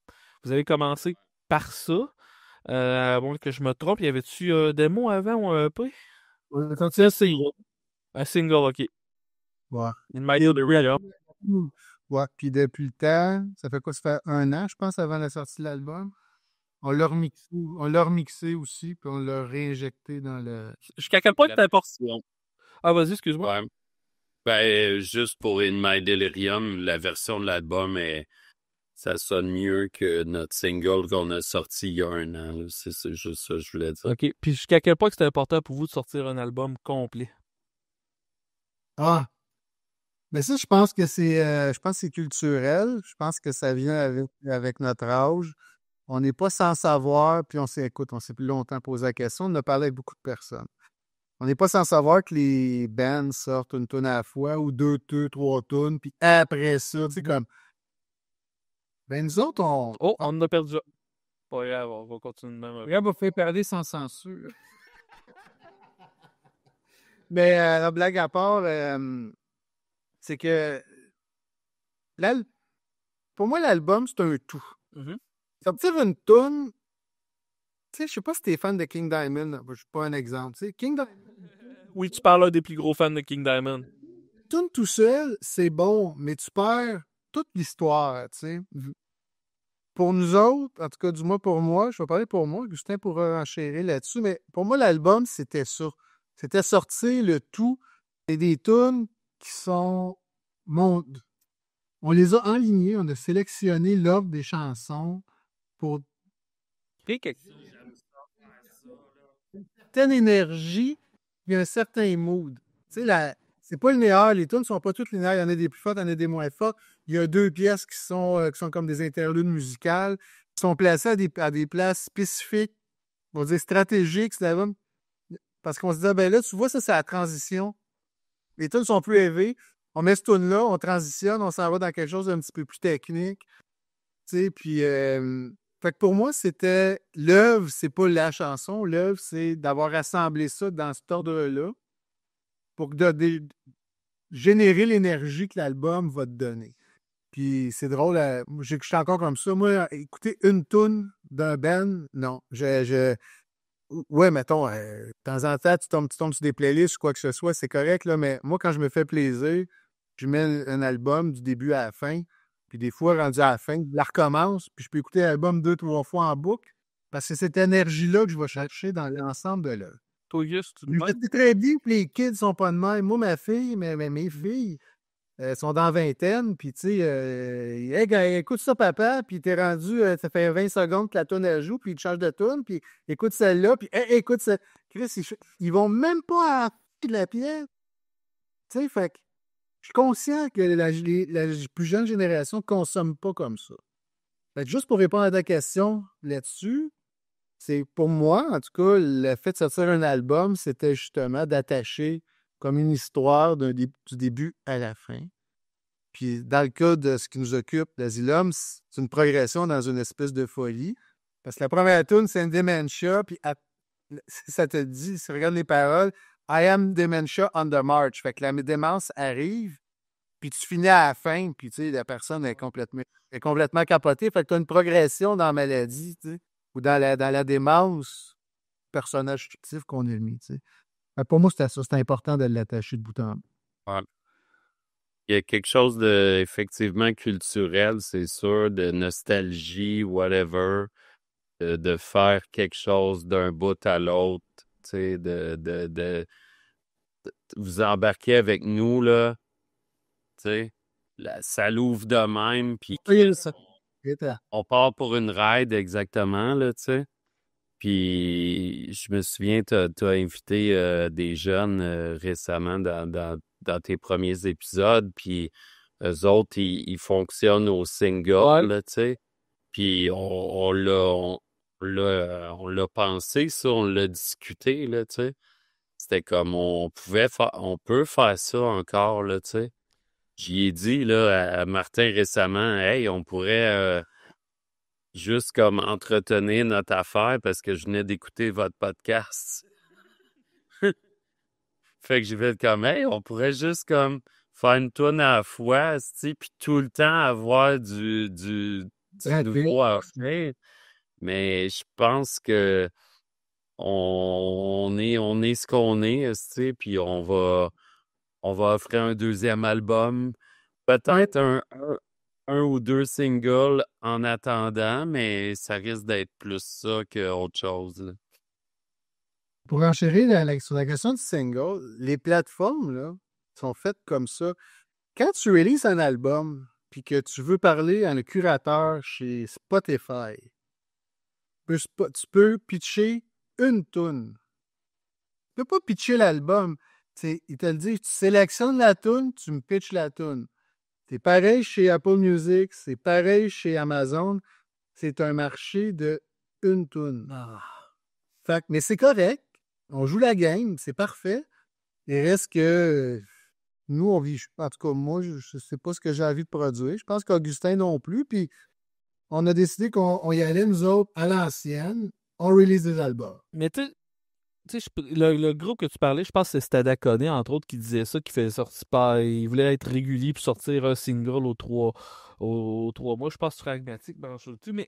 Vous avez commencé par ça. À moins que je me trompe, y avait-tu un démo avant ou un EP? C'est un single. Un single, OK. Ouais. In My Deal the Real. Ouais. Puis depuis le temps, ça fait quoi? Ça fait 1 an, je pense, avant la sortie de l'album. On l'a remixé aussi, puis on l'a réinjecté dans le... Jusqu'à quel point La c'est important? version. Ah, vas-y, excuse-moi. Ouais. Ben, juste pour In My Delirium, la version de l'album, ça sonne mieux que notre single qu'on a sorti il y a 1 an. Là. C'est juste ça que je voulais dire. OK. Puis jusqu'à quel point c'est important pour vous de sortir un album complet? Ah! Mais ça, je pense que c'est culturel. Je pense que ça vient avec notre âge. On n'est pas sans savoir, puis on s'est plus longtemps posé la question. On a parlé avec beaucoup de personnes. On n'est pas sans savoir que les bands sortent une tune à la fois, ou deux, trois tunes, puis après ça, tu sais, comme... Ben, nous autres, Oh, on en a perdu. Pas grave, on va continuer de même. Regarde, vous fait parler sans censure. Mais la blague à part, c'est que pour moi, l'album, c'est un tout. Mhm. Sortir une tune, tu sais, je sais pas si t'es fan de King Diamond, je suis pas un exemple, tu sais, King Diamond. Oui, tu parles d'un des plus gros fans de King Diamond. Tune tout seul, c'est bon, mais tu perds toute l'histoire, tu sais. Pour nous autres, en tout cas, du moins pour moi, je vais parler pour moi, Justin pourra enchérir là-dessus, mais pour moi, l'album, c'était ça. C'était sortir le tout. C'est des tunes qui sont On les a enlignés, on a sélectionné l'ordre des chansons pour une certaine énergie et un certain mood. Tu sais, c'est pas linéaire, les tunes sont pas toutes linéaires, il y en a des plus fortes, il y en a des moins fortes. Il y a 2 pièces qui sont comme des interludes musicales, qui sont placées à des places spécifiques, on va dire stratégiques, parce qu'on se dit, ben là, tu vois, ça, c'est la transition. Les tunes sont plus élevées. On met ce tune-là, on transitionne, on s'en va dans quelque chose d'un petit peu plus technique. Tu sais, puis, fait que pour moi, c'était l'œuvre, c'est pas la chanson. L'œuvre, c'est d'avoir rassemblé ça dans cet ordre-là pour générer l'énergie que l'album va te donner. Puis c'est drôle, je suis encore comme ça. Moi, écouter une tune d'un band, non. Ouais, mettons, de temps en temps, tu tombes sur des playlists ou quoi que ce soit, c'est correct, là, mais moi, quand je me fais plaisir, je mets un album du début à la fin, puis des fois, rendu à la fin, je la recommence, puis je peux écouter l'album 2-3 fois en boucle, parce que c'est cette énergie-là que je vais chercher dans l'ensemble de l'œuvre. Toi, Gus, tu Je sais très bien que les kids sont pas de même. Moi, ma fille, mes filles, sont dans la vingtaine, puis tu sais, hey, gars, écoute ça, papa, puis t'es rendu, ça fait 20 secondes que la toune elle joue, puis tu changes de toune, puis écoute celle-là, puis hey, écoute ça. Chris, ils vont même pas à de la pièce. Tu sais, fait que je suis conscient que la plus jeune génération ne consomme pas comme ça. Fait que juste pour répondre à ta question là-dessus, c'est pour moi, en tout cas, le fait de sortir un album, c'était justement d'attacher comme une histoire du début à la fin. Puis dans le cas de ce qui nous occupe, l'Asylum, c'est une progression dans une espèce de folie. Parce que la première tune, c'est une dementia, puis ça te dit, si tu regardes les paroles, I am dementia on the march. Fait que la démence arrive, puis tu finis à la fin, puis tu sais, la personne est complètement capotée. Fait que tu as une progression dans la maladie, tu sais, ou dans la démence, personnage fictif qu'on a mis, tu sais. Fait que pour moi, c'était ça. C'était important de l'attacher de bout en bout. Ouais. Il y a quelque chose de effectivement culturel, c'est sûr, de nostalgie, whatever, de faire quelque chose d'un bout à l'autre, tu sais, de vous embarquer avec nous, là, tu sais, ça l'ouvre de même, puis on part pour une ride exactement, là, tu sais. Puis je me souviens, t'as invité des jeunes récemment dans tes premiers épisodes, puis eux autres, ils fonctionnent au single, là, tu sais. Puis on l'a pensé, ça, on l'a discuté, là, tu sais. C'était comme on peut faire ça encore, là, tu sais. J'y ai dit, là, à Martin récemment, hey, on pourrait juste comme entretenir notre affaire parce que je venais d'écouter votre podcast. Fait que je vais être comme, hey, on pourrait juste comme faire une tourne à la fois, puis tout le temps avoir du nouveau à offrir. Mais je pense que on est ce qu'on est, puis on va offrir un deuxième album. Peut-être un ou deux singles en attendant, mais ça risque d'être plus ça qu'autre chose, là. Pour enchérir sur la question du single, les plateformes là, sont faites comme ça. Quand tu releases un album puis que tu veux parler à un curateur chez Spotify, tu peux pitcher une tune. Tu peux pas pitcher l'album. Il te le dit, tu sélectionnes la tune, tu me pitches la tune. C'est pareil chez Apple Music, c'est pareil chez Amazon. C'est un marché de une tune. Fait, mais c'est correct. On joue la game, c'est parfait. Il reste que nous, on vit. En tout cas, moi, je ne sais pas ce que j'ai envie de produire. Je pense qu'Augustin non plus. Puis on a décidé qu'on y allait, nous autres, à l'ancienne. On release des albums. Mais tu sais, le groupe que tu parlais, je pense que c'est Stadacone, entre autres, qui disait ça, qui faisait sortir pas. Il voulait être régulier pour sortir un single aux 3 mois. Je pense que c'est pragmatique, mais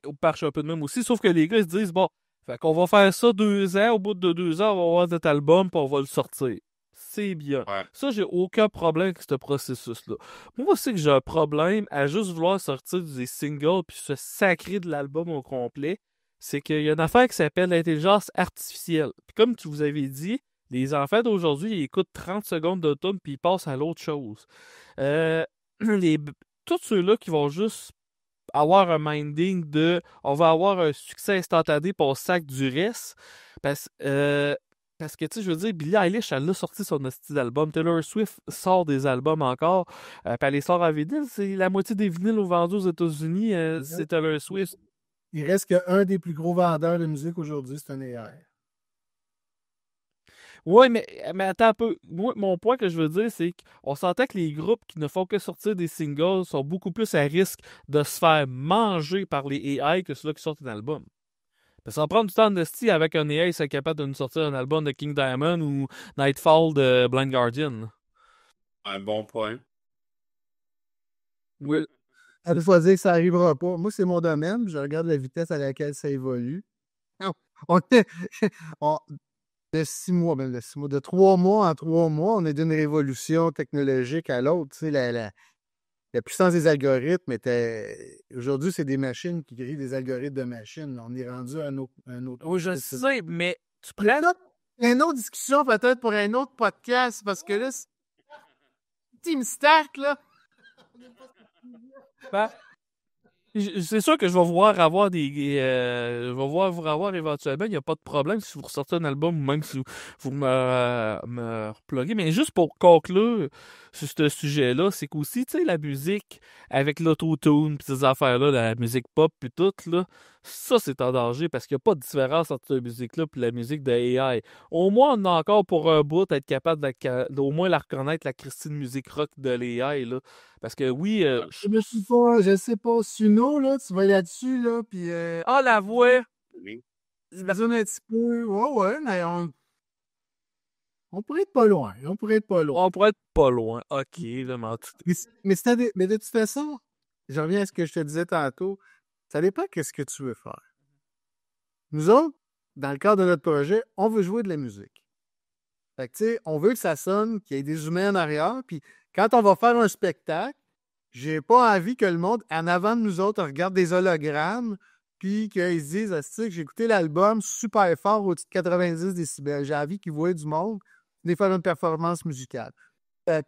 on marche un peu de même aussi. Sauf que les gars, ils se disent, bon, fait qu'on va faire ça 2 ans. Au bout de 2 ans, on va avoir notre album, puis on va le sortir. C'est bien. Ouais. Ça, j'ai aucun problème avec ce processus-là. Moi aussi que j'ai un problème à juste vouloir sortir des singles puis se sacrer de l'album au complet. C'est qu'il y a une affaire qui s'appelle l'intelligence artificielle. Puis comme tu vous avez dit, les enfants d'aujourd'hui, ils écoutent 30 secondes d'automne puis ils passent à l'autre chose. tous ceux-là qui vont juste avoir un minding de on va avoir un succès instantané pour on sac du reste. Parce que, tu sais, je veux dire, Billie Eilish, elle a sorti son style d'album. Taylor Swift sort des albums encore. Puis elle les sort en vinyle. C'est la moitié des vinyles vendus aux États-Unis, c'est Taylor Swift. Il reste qu'un des plus gros vendeurs de musique aujourd'hui, c'est un AI. Oui, mais attends un peu. Moi, mon point que je veux dire, c'est qu'on s'entend que les groupes qui ne font que sortir des singles sont beaucoup plus à risque de se faire manger par les AI que ceux-là qui sortent un album. Parce que ça va prendre du temps de style avec un AI, c'est capable de nous sortir un album de King Diamond ou Nightfall de Blind Guardian. Un bon point. Oui. Il faut dire que ça n'arrivera pas. Moi, c'est mon domaine. Je regarde la vitesse à laquelle ça évolue. On est, de 6 mois, même de 6 mois, de 3 mois en 3 mois, on est d'une révolution technologique à l'autre. Tu sais, la puissance des algorithmes était. Aujourd'hui, c'est des machines qui créent des algorithmes de machines. On est rendu à un autre. Oui, je sais, mais tu Après prends. ça, une autre discussion peut-être pour un autre podcast, parce que là, Team Stark, là. Ben, c'est sûr que je vais voir avoir je vais voir vous avoir éventuellement, il n'y a pas de problème si vous ressortez un album ou même si vous me repluguez. Mais juste pour conclure sur ce sujet-là, c'est qu'aussi, tu sais, la musique avec l'autotune pis ces affaires-là, la musique pop pis tout, là, ça c'est en danger parce qu'il n'y a pas de différence entre cette musique-là et la musique de AI. Au moins, on a encore pour un bout être capable d'au moins la reconnaître, la Christine musique rock de l'AI, là. Parce que oui, Je sais pas, Suno, là, tu vas là-dessus, là, puis ah, la voix! Oui. tu me donnes un petit peu. Ouais, mais on pourrait être pas loin. On pourrait être pas loin. On pourrait être pas loin. Ok, là, mais en tout cas. Mais de toute façon, je reviens à ce que je te disais tantôt. Ça dépend de ce que tu veux faire. Nous autres, dans le cadre de notre projet, on veut jouer de la musique. Fait que, tu sais, on veut que ça sonne, qu'il y ait des humains en arrière. Puis quand on va faire un spectacle, j'ai pas envie que le monde, en avant de nous autres, regarde des hologrammes, puis qu'ils se disent, ah, c'est que j'ai écouté l'album super fort au-dessus de 90 décibels. J'ai envie qu'ils voient du monde venir faire une performance musicale. Fait que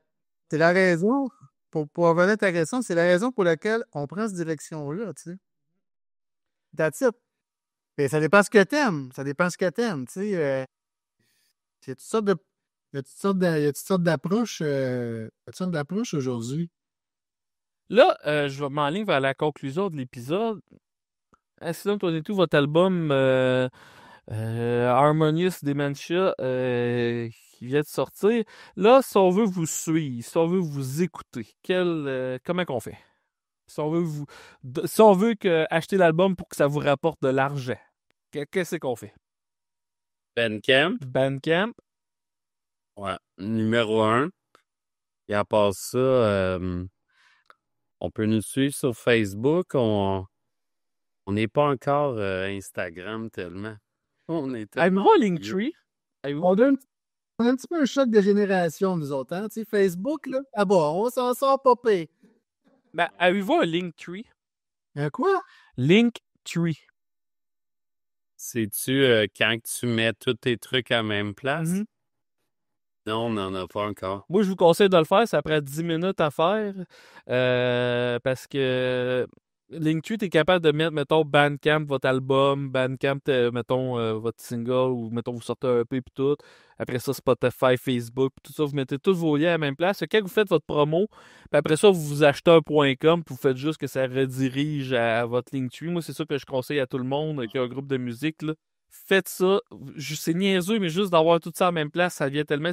c'est la raison, pour revenir à ta question, c'est la raison pour laquelle on prend cette direction-là, tu sais. That's it. Mais ça dépend ce que t'aimes. Ça dépend ce que t'aimes, tu sais. Il y a toutes sortes de. Il y a toutes sortes d'approches. Aujourd'hui. Là, je vais m'enligner vers la conclusion de l'épisode. Sinon, toi et tout, votre album Harmonious Dementia qui vient de sortir. Là, si on veut vous suivre, si on veut vous écouter, comment qu'on fait? Si on veut acheter l'album pour que ça vous rapporte de l'argent, qu'est-ce qu'on fait? Bandcamp, Bandcamp? ouais, numéro 1. Et à part ça, on peut nous suivre sur Facebook. On n'est pas encore Instagram tellement. On est Avez-vous un Linktree? On a un petit peu un choc de génération, nous autres, hein? Tu sais, Facebook, là. Ah bon, on s'en sort pas pire. Ben, avez-vous un Linktree? Un quoi? Linktree. Sais-tu quand tu mets tous tes trucs à la même place? Mhm. Non, on n'en a pas encore. Moi, je vous conseille de le faire. Ça prend 10 minutes à faire. Parce que Linktree, t'es capable de mettre, mettons, Bandcamp, votre album, Bandcamp, mettons, votre single, ou mettons, vous sortez un EP, puis tout. Après ça, Spotify, Facebook, puis tout ça, vous mettez tous vos liens à la même place. Quand vous faites votre promo, puis après ça, vous achetez un .com, puis vous faites juste que ça redirige à votre Linktree. Moi, c'est ça que je conseille à tout le monde qui a un groupe de musique, là. Faites ça. C'est niaiseux, mais juste d'avoir tout ça à la même place, ça devient tellement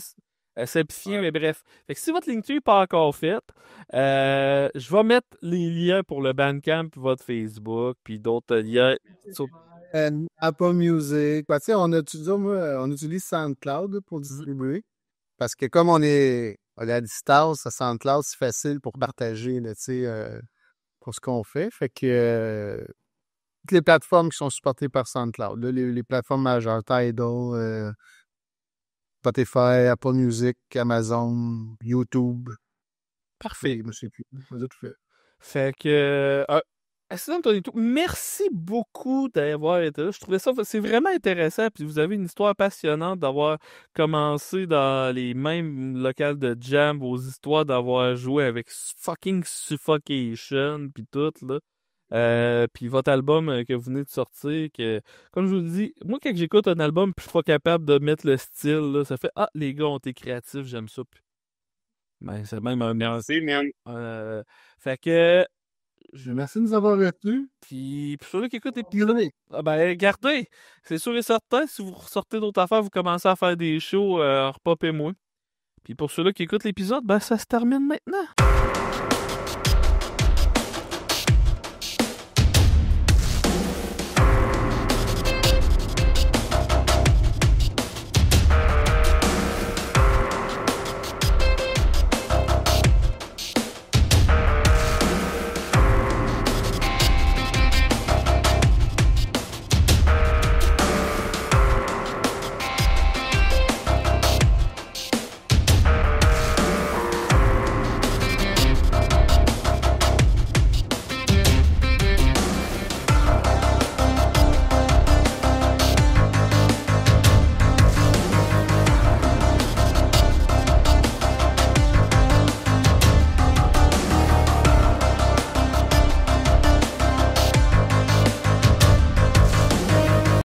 simplifié, mais bref. Fait que si votre Linktree n'est pas encore fait, je vais mettre les liens pour le Bandcamp, puis votre Facebook, puis d'autres liens. Apple Music. Ben, tu sais, on utilise SoundCloud pour distribuer. Parce que comme on est à distance, SoundCloud, c'est facile pour partager, là, tu sais, pour ce qu'on fait. Fait que toutes les plateformes qui sont supportées par SoundCloud, là, les plateformes majeures, Tidal, Spotify, Apple Music, Amazon, YouTube. Parfait. Je sais plus. On a tout fait. Fait que Accident Tornito, merci beaucoup d'avoir été là. Je trouvais ça, c'est vraiment intéressant. Puis vous avez une histoire passionnante d'avoir commencé dans les mêmes locales de jam, vos histoires d'avoir joué avec fucking Suffocation, puis tout, là. Puis votre album que vous venez de sortir, que, comme je vous le dis, moi, quand j'écoute un album, puis je suis pas capable de mettre le style, là, ça fait Ah, les gars ont été créatifs, j'aime ça. Puis, ben, c'est même un. Merci, man. Fait que. Merci de nous avoir retenus. Puis pour ceux qui écoutent l'épisode, gardez, c'est sûr et certain, si vous ressortez d'autres affaires, vous commencez à faire des shows, repopez-moi. Puis pour ceux-là qui écoutent l'épisode, ben ça se termine maintenant.